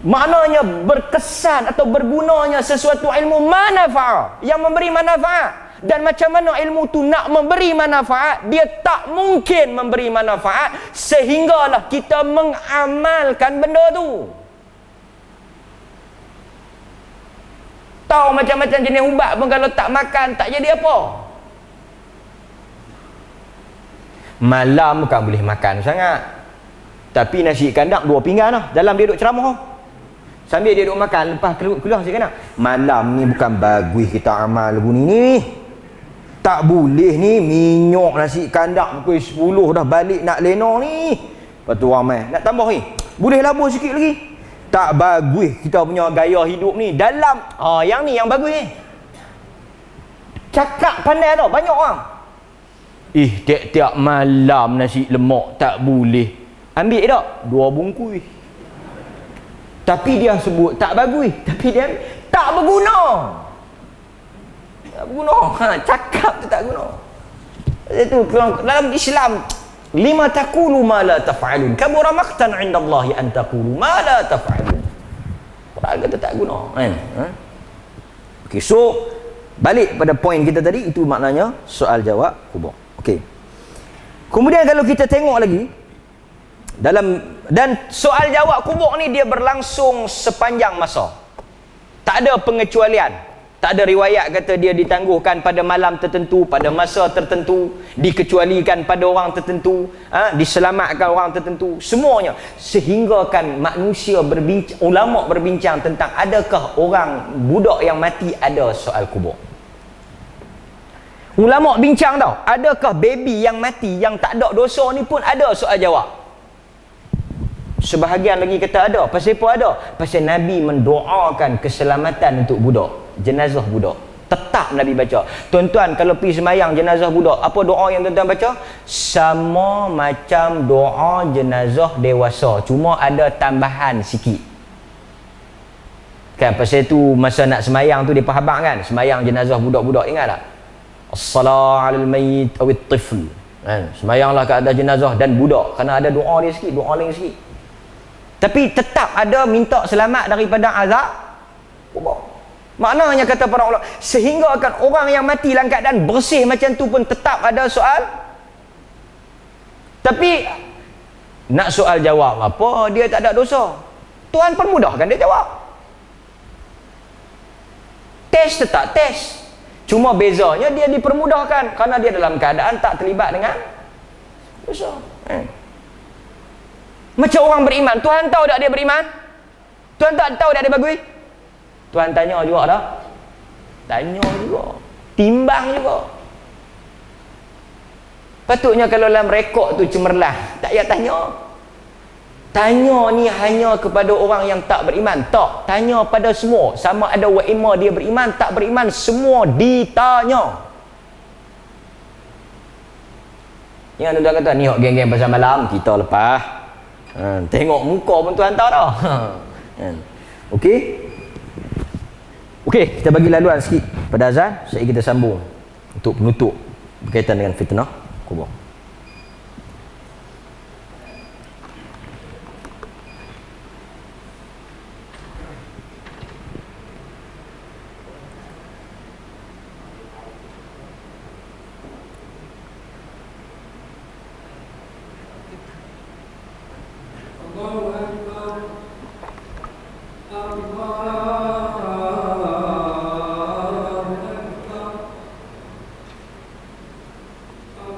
maknanya berkesan atau bergunanya sesuatu ilmu manfaat, yang memberi manfaat. Dan macam mana ilmu tu nak memberi manfaat, dia tak mungkin memberi manfaat sehinggalah kita mengamalkan benda tu. Tahu macam-macam jenis ubat pun kalau tak makan tak jadi apa. Malam bukan boleh makan sangat, tapi nasi kandang 2 pinggan lah dalam dia duduk ceramah. Sambil dia duduk makan, lepas keluar nasi kandang. Malam ni bukan bagus kita amal bunyi ni. Tak boleh ni minyak nasi kandang pukul 10 dah balik nak lena ni. Lepas tu orang main nak tambah ni, boleh labur sikit lagi. Tak bagus kita punya gaya hidup ni dalam yang ni yang bagus ni. Cakap pandai tau banyak orang. Tiap-tiap malam nasi lemak tak boleh. Ambil tak 2 bungkus. Tapi dia sebut tak bagus, tapi dia tak berguna. Tak berguna. Cakap tu tak guna. Itu dalam Islam, lima taqulu ma la taf'alun, kabura maqtan 'inda Allah an taqulu ma la taf'alun. Quran kata tak guna kan. Okey, so balik pada poin kita tadi, itu maknanya soal jawab kubur. Okey. Kemudian kalau kita tengok lagi dalam, dan soal jawab kubur ni dia berlangsung sepanjang masa. Tak ada pengecualian. Tak ada riwayat kata dia ditangguhkan pada malam tertentu, pada masa tertentu, dikecualikan pada orang tertentu, diselamatkan orang tertentu. Semuanya sehinggakan manusia berbincang, ulama berbincang tentang adakah orang budak yang mati ada soal kubur. Ulama bincang tau, adakah baby yang mati yang tak ada dosa ni pun ada soal jawab. Sebahagian lagi kata ada. Pasal apa ada? Pasal Nabi mendoakan keselamatan untuk budak, jenazah budak. Tetap Nabi baca. Tuan-tuan kalau pergi semayang jenazah budak, apa doa yang tuan-tuan baca? Sama macam doa jenazah dewasa, cuma ada tambahan sikit. Kan pasal tu masa nak semayang tu dia habaq kan, semayang jenazah budak-budak, ingat tak? As-salah 'alal mayyit awit tifl. Kan? Semayanglah ke atas jenazah dan budak, kerana ada doa dia sikit, doa lain sikit. Tapi tetap ada minta selamat daripada azab kubur. Maknanya kata para ulama, sehingga akan orang yang mati dalam keadaan bersih macam tu pun tetap ada soal. Tapi nak soal jawab apa, dia tak ada dosa, Tuhan permudahkan dia jawab. Test tetap test, cuma bezanya dia dipermudahkan kerana dia dalam keadaan tak terlibat dengan dosa. Macam orang beriman, Tuhan tahu tak dia beriman? Tuhan tak tahu tak dia bagus? Tuhan tanya juga dah. Tanya juga, timbang juga. Patutnya kalau dalam rekod tu cemerlang, tak payah tanya. Tanya ni hanya kepada orang yang tak beriman. Tak, tanya pada semua. Sama ada wa imma dia beriman, tak beriman, semua ditanya. Yang tuan kata ni hok geng-geng pasal malam, kita lepas. Tengok muka pun Tuhan tahu dah. Okey. Okey, kita bagi laluan sikit pada azan, sekejap kita sambung untuk penutup berkaitan dengan fitnah kubur.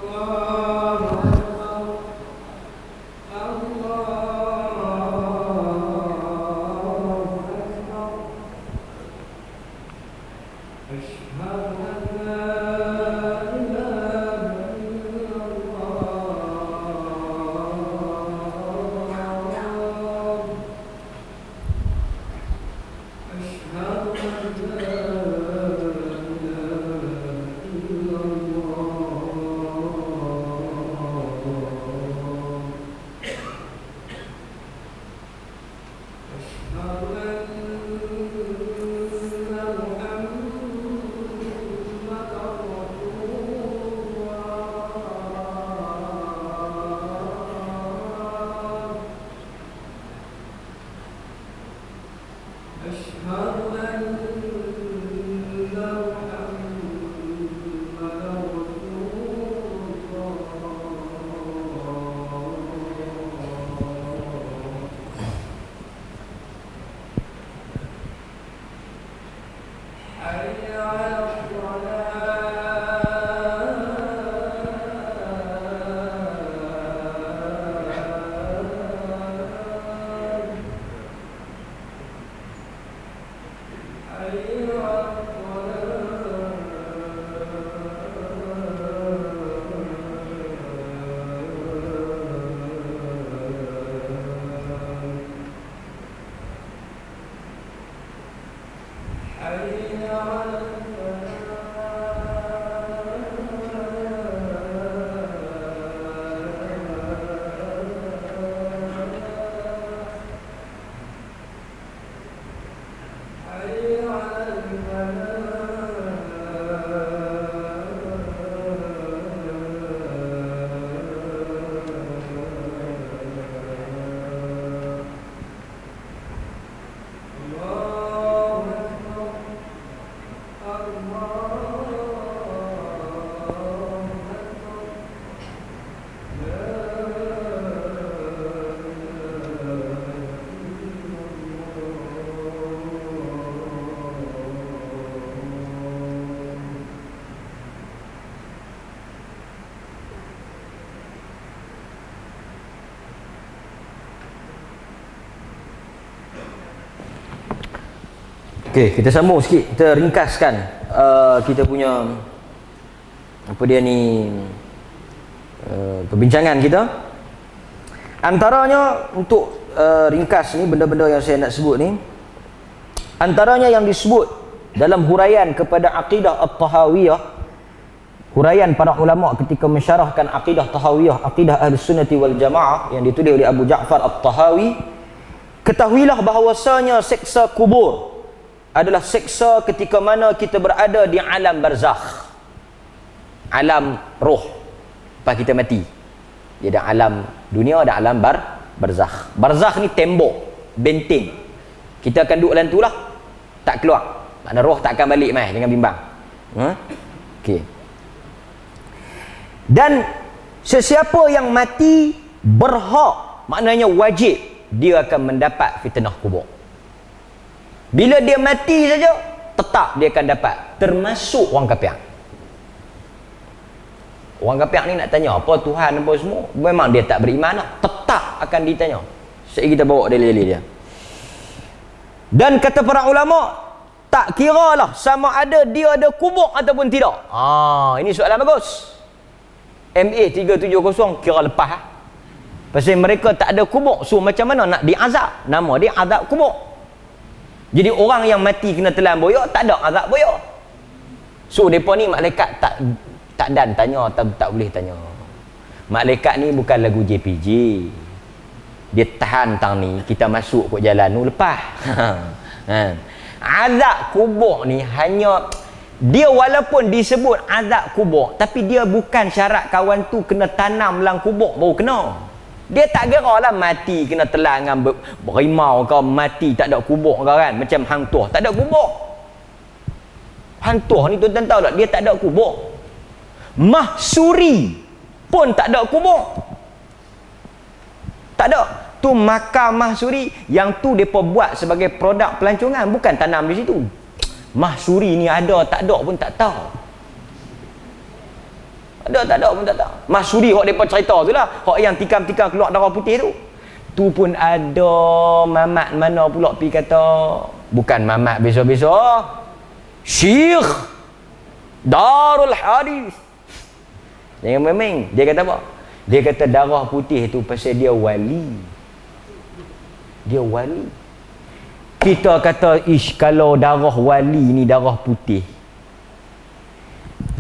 Allah Okey, kita sambung sikit. Kita ringkaskan kita punya apa dia ni perbincangan kita. Antaranya untuk ringkas ni benda-benda yang saya nak sebut ni, antaranya yang disebut dalam huraian kepada akidah At-Tahawiyah, huraian para ulama ketika mensyarahkan akidah Tahawiyah, akidah Ahlussunnati wal Jamaah yang ditulis oleh Abu Ja'far At-Tahawi, ketahuilah bahawasanya seksa kubur adalah seksa ketika mana kita berada di alam barzakh, alam roh lepas kita mati. Dia ada alam dunia, ada alam barzakh. Barzakh ni tembok, benteng. Kita akan duduk dalam tu lah, tak keluar. Makna roh tak akan balik mai, jangan bimbang. Okey. Dan sesiapa yang mati berhak, maknanya wajib, dia akan mendapat fitnah kubur. Bila dia mati saja, tetap dia akan dapat, termasuk orang kafir. Orang kafir ni nak tanya apa Tuhan apa semua, memang dia tak beriman lah, tetap akan ditanya. Sekejap kita bawa dalil-dalil dia. Dan kata para ulama, tak kira lah sama ada dia ada kubur ataupun tidak. Ini soalan bagus. MA 370 kira lepas lah. Pasal mereka tak ada kubur, so macam mana nak diazab? Nama dia azab kubur. Jadi orang yang mati kena telan boyok, tak ada azab boyok. So depa ni malaikat tak dan tanya, tak boleh tanya. Malaikat ni bukan lagu JPJ. Dia tahan tang ni, kita masuk kot jalan tu lepas. Azab kubur ni hanya dia, walaupun disebut azab kubur, tapi dia bukan syarat kawan tu kena tanam dalam kubur baru kena. Dia tak kira lah mati kena telan dengan berimau kau, mati tak ada kubur kau kan, macam hang tuah tak ada kubur. Hang tuah ni tuan-tuan tahu tak, dia tak ada kubur. Mahsuri pun tak ada kubur. Tak ada. Tu makam mahsuri, yang tu depa buat sebagai produk pelancongan, bukan tanam di situ. Mahsuri ni ada tak ada pun tak tahu. Ada tak ada pun tak tahu. Mahsuri hok depa cerita tu lah, hok yang tikam-tikam keluar darah putih tu. Tu pun ada mamat mana pula pi kata, bukan mamat biasa-biasa, Syekh Darul Hadis. Jangan memang. Dia kata apa? Dia kata darah putih tu pasal dia wali. Dia wali. Kita kata ish, kalau darah wali ni darah putih,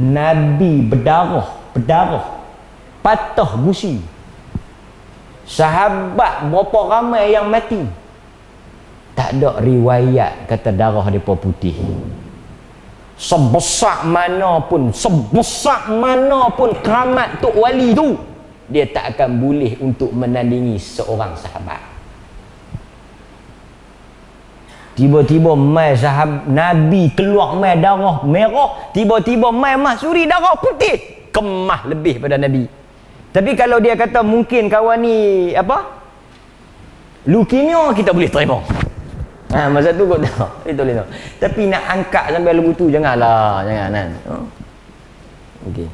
Nabi berdarah patah gusi. Sahabat berapa ramai yang mati, tak ada riwayat kata darah mereka putih. Sebesar mana pun keramat tok wali tu, dia tak akan boleh untuk menandingi seorang sahabat. Tiba-tiba mai sahabat Nabi keluar mai darah merah, tiba-tiba mai mahsuri darah putih, kemah lebih pada Nabi. Tapi kalau dia kata mungkin kawan ni apa, leukemia, kita boleh terima. Masa tu kau tahu, itu boleh tahu. Tapi nak angkat sampai lagu tu janganlah, jangan kan. Okey.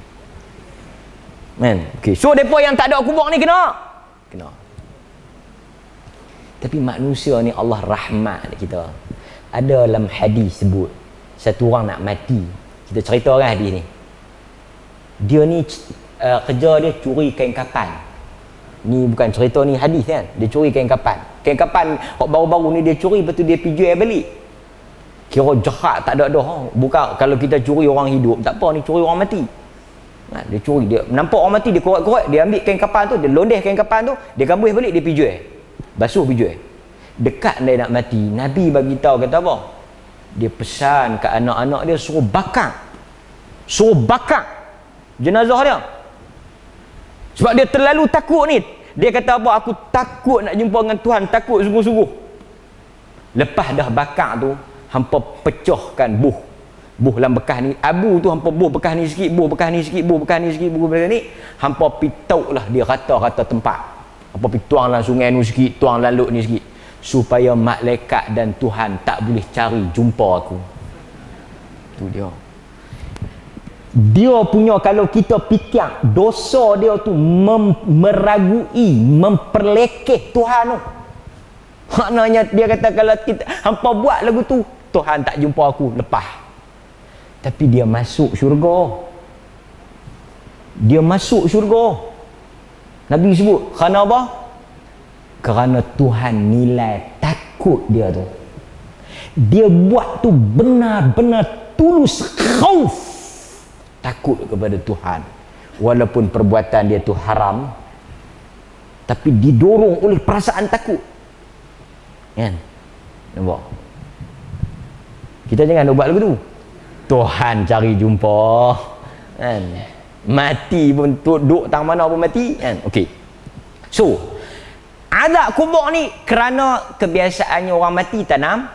Men, okey. So depa yang tak ada kubur ni kena. Tapi manusia ni Allah rahmat kita. Ada dalam hadis sebut, satu orang nak mati. Kita cerita kan hadis ni. Dia ni kerja dia curi kain kapan. Ni bukan cerita ni, hadis kan. Dia curi kain kapan. Kain kapan baru-baru ni dia curi, lepas tu dia pergi jual balik. Kira jahat tak ada dah. Bukan kalau kita curi orang hidup, tak apa, ni curi orang mati. Dia curi, dia nampak orang mati, dia korek-korek, dia ambil kain kapan tu, dia londeh kain kapan tu, dia kambuh balik, dia pergi jual. Basuh pergi jual. Dekat dia nak mati, Nabi bagi tahu kata apa? Dia pesan ke anak-anak dia suruh bakar jenazah dia. Sebab dia terlalu takut ni. Dia kata apa? Aku takut nak jumpa dengan Tuhan, takut sungguh-sungguh. Lepas dah bakar tu, hampa pecahkan buh dalam bekas ni. Abu tu hampa buh bekas ni sikit, buh bekas ni sikit, buh bekas ni sikit, buh bekas ni. Hampa pitauklah dia rata-rata tempat. Hampa pi tuang dalam sungai ni sikit, tuang dalam laut ni sikit, supaya malaikat dan Tuhan tak boleh cari jumpa aku. Tu dia. Dia punya, kalau kita fikir dosa dia tu meragui, memperlekeh Tuhan tu. Maknanya dia kata kalau kita hampa buat lagu tu, Tuhan tak jumpa aku, lepas. Tapi dia masuk syurga. Dia masuk syurga. Nabi sebut, kerana apa? Kerana Tuhan nilai takut dia tu. Dia buat tu benar-benar tulus khauf, takut kepada Tuhan. Walaupun perbuatan dia tu haram, tapi didorong oleh perasaan takut. Kan? Nampak? Kita jangan buat lagu tu. Tuhan cari jumpa. Kan? Mati pun duduk tang mana pun mati. Kan? Okey. So, azab kubur ni kerana kebiasaannya orang mati tanam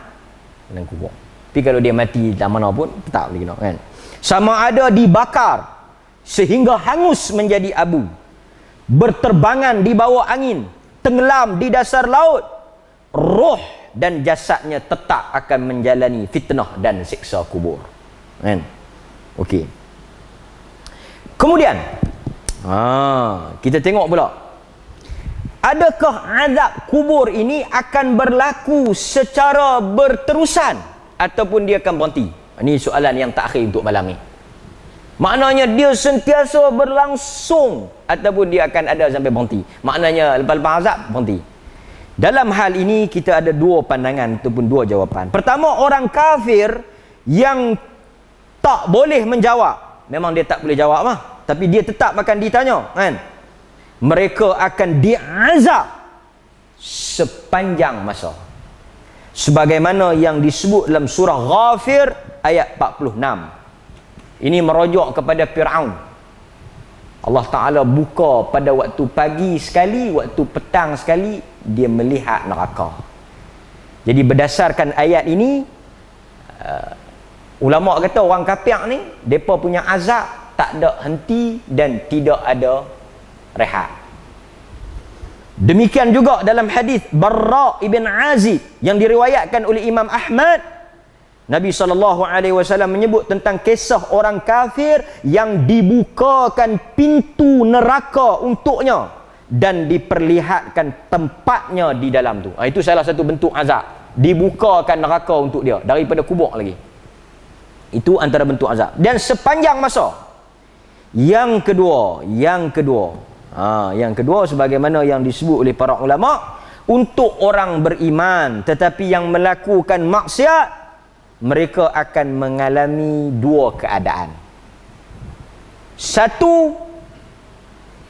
dalam kubur. Tapi kalau dia mati tang mana pun tak boleh kena. Kan? Sama ada dibakar sehingga hangus menjadi abu, berterbangan di bawah angin, tenggelam di dasar laut, roh dan jasadnya tetap akan menjalani fitnah dan siksa kubur. Kan? Okey. Kemudian kita tengok pula, adakah azab kubur ini akan berlaku secara berterusan ataupun dia akan berhenti? Ini soalan yang terakhir untuk malam ni. Maknanya dia sentiasa berlangsung ataupun dia akan ada sampai berhenti? Maknanya lepas-lepas azab berhenti. Dalam hal ini kita ada dua pandangan ataupun dua jawapan. Pertama, orang kafir yang tak boleh menjawab. Memang dia tak boleh jawab mah, tapi dia tetap akan ditanya, kan? Mereka akan diazab sepanjang masa. Sebagaimana yang disebut dalam surah Ghafir ayat 46. Ini merujuk kepada Fir'aun. Allah Ta'ala buka pada waktu pagi sekali, waktu petang sekali, dia melihat neraka. Jadi berdasarkan ayat ini, ulama kata orang kafir ni, mereka punya azab tak ada henti dan tidak ada rehat. Demikian juga dalam hadis Barra ibn Azib yang diriwayatkan oleh Imam Ahmad, Nabi SAW menyebut tentang kisah orang kafir yang dibukakan pintu neraka untuknya dan diperlihatkan tempatnya di dalam tu. Itu salah satu bentuk azab. Dibukakan neraka untuk dia daripada kubur lagi. Itu antara bentuk azab. Dan sepanjang masa. Yang kedua sebagaimana yang disebut oleh para ulama, untuk orang beriman tetapi yang melakukan maksiat, mereka akan mengalami dua keadaan. Satu,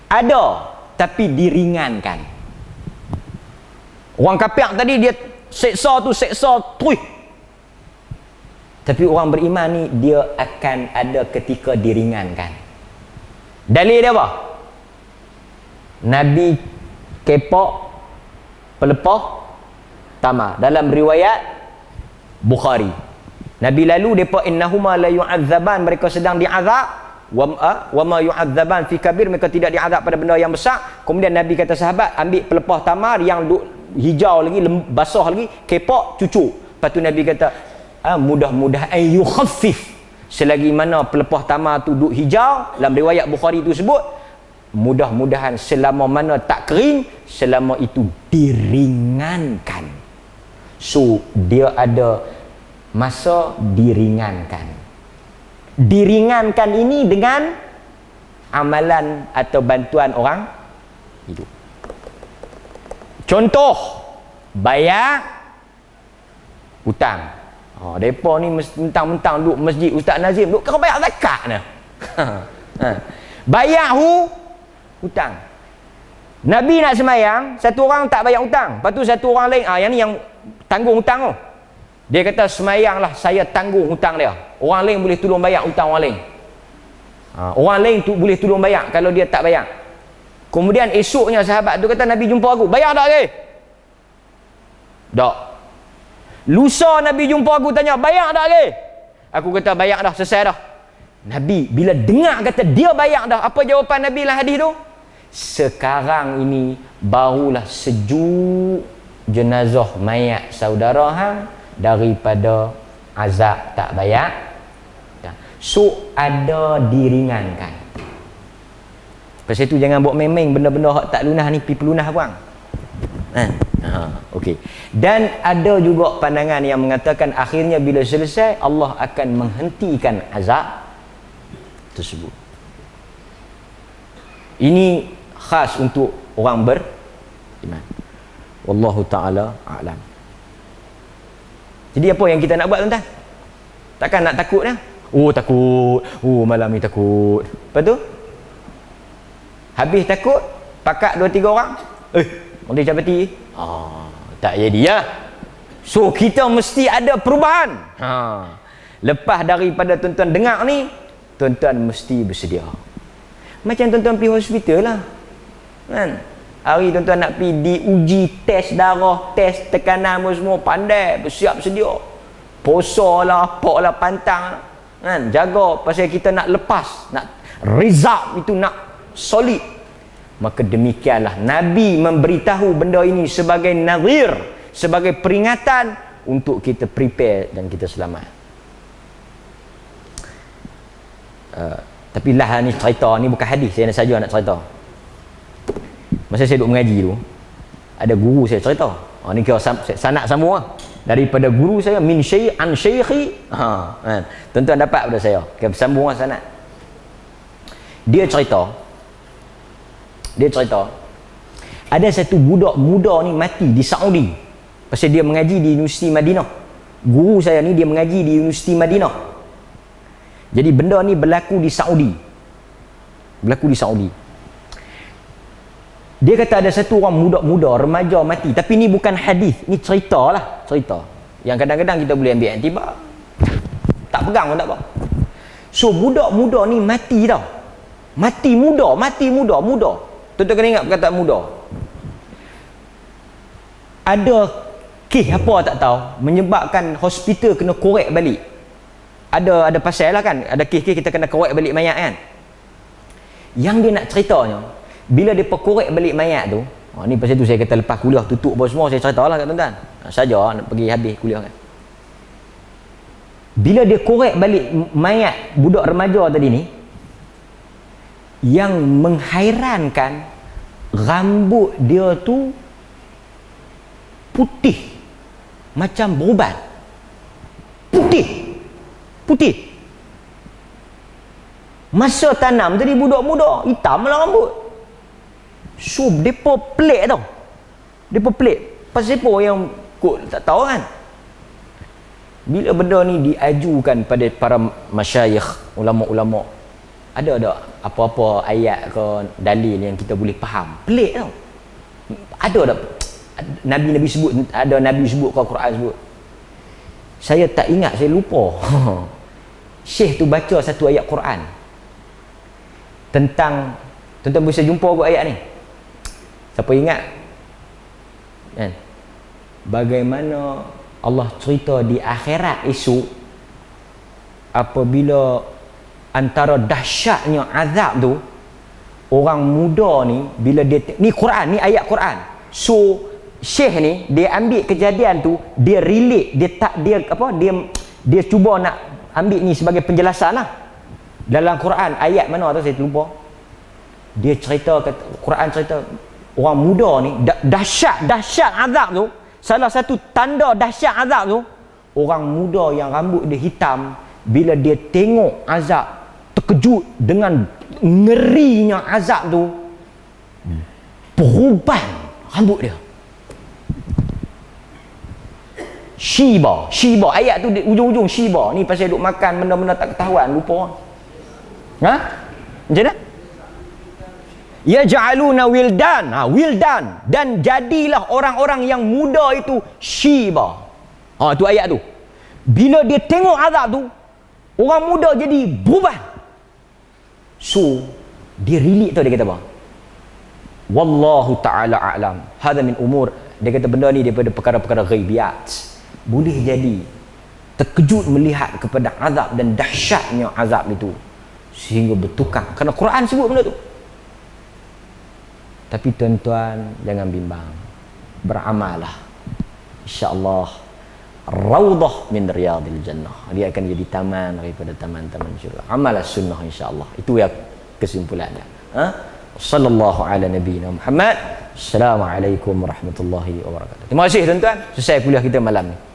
ada tapi diringankan. Orang kafir tadi dia seksa terus. Tapi orang beriman ni dia akan ada ketika diringankan. Dalil dia apa? Nabi kepak pelepah tamar dalam riwayat Bukhari. Nabi lalu depa innahuma la yu'adzaban, mereka sedang diazab, wa ma yu'adzaban fi kabir, mereka tidak diazab pada benda yang besar. Kemudian Nabi kata sahabat, ambil pelepah tamar yang hijau lagi, basah lagi, kepak, cucuk. Lepas tu Nabi kata, mudah-mudahan yukhaffif, selagi mana pelepah tamar tu duk hijau, dalam riwayat Bukhari tu sebut, mudah-mudahan selama mana tak kering, selama itu diringankan. So dia ada masa diringankan. Diringankan ini dengan amalan atau bantuan orang hidup. Contoh, bayar hutang. Depa ni mentang-mentang duk masjid Ustaz Nazim, duk kena bayar zakat nah. Bayar hutang. Nabi nak semayang, satu orang tak bayar hutang. Lepas tu satu orang lain, yang ni yang tanggung hutang tu. Dia kata, semayanglah saya tanggung hutang dia. Orang lain boleh tolong bayar hutang orang lain. Orang lain tu boleh tolong bayar kalau dia tak bayar. Kemudian esoknya sahabat tu kata, Nabi jumpa aku, bayar tak ke? Tak. Lusa Nabi jumpa aku tanya, bayar tak ke? Aku kata, bayar dah, selesai dah. Nabi bila dengar kata dia bayar dah, apa jawapan Nabi lah hadis tu? Sekarang ini barulah sejuk jenazah mayat saudara hang daripada azab tak bayar. So ada diringankan. Pasal itu jangan buat main-main benda-benda hak tak lunah ni, pi pelunah abang. Okey. Dan ada juga pandangan yang mengatakan akhirnya bila selesai Allah akan menghentikan azab tersebut. Ini khas untuk orang beriman. Wallahu taala a'lam. Jadi apa yang kita nak buat tuan-tuan? Takkan nak takut dah. Oh takut. Oh malam ni takut. Lepas tu habis takut, pakat 2-3 orang. Nanti capati. Tak jadi ya. So kita mesti ada perubahan. Lepas daripada tuan-tuan dengar ni, tuan-tuan mesti bersedia. Macam tuan-tuan pergi hospital lah. Kan? Hari tuan-tuan nak pergi diuji tes darah, tes tekanan semua, pandai, bersiap sedia. Posa lah, apa lah, pantang lah. Kan? Jaga pasal kita nak lepas, nak result itu nak solid. Maka demikianlah Nabi memberitahu benda ini sebagai nazir, sebagai peringatan untuk kita prepare dan kita selamat. Tapi lah ni cerita ni bukan hadis, saya saja nak cerita. Masa saya duduk mengaji tu, ada guru saya cerita. Ni kira sanak sambung lah. Daripada guru saya, min syai'an syaikhi. Tuan-tuan dapat pada saya. Kira sambung lah sanak. Dia cerita, ada satu budak muda ni mati di Saudi. Pasal dia mengaji di Universiti Madinah. Guru saya ni dia mengaji di Universiti Madinah. Jadi benda ni berlaku di Saudi. Dia kata ada satu orang muda-muda, remaja mati. Tapi ni bukan hadis, ni cerita lah. Cerita yang kadang-kadang kita boleh ambil iktibar, tak pegang pun tak apa. So budak muda ni mati tau. Mati muda. Tuan-tuan kena ingat perkataan muda. Ada kes apa tak tahu menyebabkan hospital kena korek balik. Ada pasal lah kan. Ada kes kita kena korek balik mayat kan. Yang dia nak ceritanya, bila dia korek balik mayat tu, ni pasal tu saya kata lepas kuliah tutup apa semua saya cerita lah kat tuan-tuan. Saja nak pergi habis kuliah kan. Bila dia korek balik mayat budak remaja tadi ni, yang menghairankan, rambut dia tu putih macam beruban. Putih. Masa tanam tadi budak muda, hitam lah rambut. So depa pelik tau. Pasal apa yang kok tak tahu kan. Bila benda ni diajukan pada para masyayikh, ulama-ulama, ada apa-apa ayat ke dalil yang kita boleh faham. Pelik tau. Ada Nabi sebut, ada Nabi sebut ke Quran sebut. Saya tak ingat, saya lupa. Syekh tu baca satu ayat Quran tentang, tuan-tuan bisa jumpa ke ayat ni? Siapa ingat? Kan? Bagaimana Allah cerita di akhirat esok apabila antara dahsyatnya azab tu, orang muda ni bila dia ni Quran, ni ayat Quran. So Syekh ni dia ambil kejadian tu, dia relate, dia cuba nak ambil ni sebagai penjelasan lah. Dalam Quran ayat mana tu saya terlupa. Dia cerita, Quran cerita orang muda ni dahsyat azab tu. Salah satu tanda dahsyat azab tu, orang muda yang rambut dia hitam, bila dia tengok azab, terkejut dengan ngerinya azab tu, perubahan rambut dia. Shiba ayat tu ujung-ujung Shiba ni pasal duk makan benda-benda tak ketahuan, lupa. Macam mana? Yaj'aluna wildan, dan jadilah orang-orang yang muda itu Shiba. Tu ayat tu. Bila dia tengok azab tu, orang muda jadi berubah. So dia relate tau, dia kata apa? Wallahu ta'ala a'lam. Hadha min umur, dia kata benda ni daripada perkara-perkara ghaibiyat. Boleh jadi terkejut melihat kepada azab dan dahsyatnya azab itu sehingga bertukar, kerana Quran sebut benda tu. Tapi tuan-tuan jangan bimbang, beramallah, insya-Allah raudhah min riyadil jannah, dia akan jadi taman daripada taman-taman syurga. Amalah sunnah insya-Allah. Itu ya kesimpulannya. Sallallahu ala nabiyina Muhammad Assalamualaikum warahmatullahi wabarakatuh. Terima kasih tuan-tuan. Selesai kuliah kita malam ni.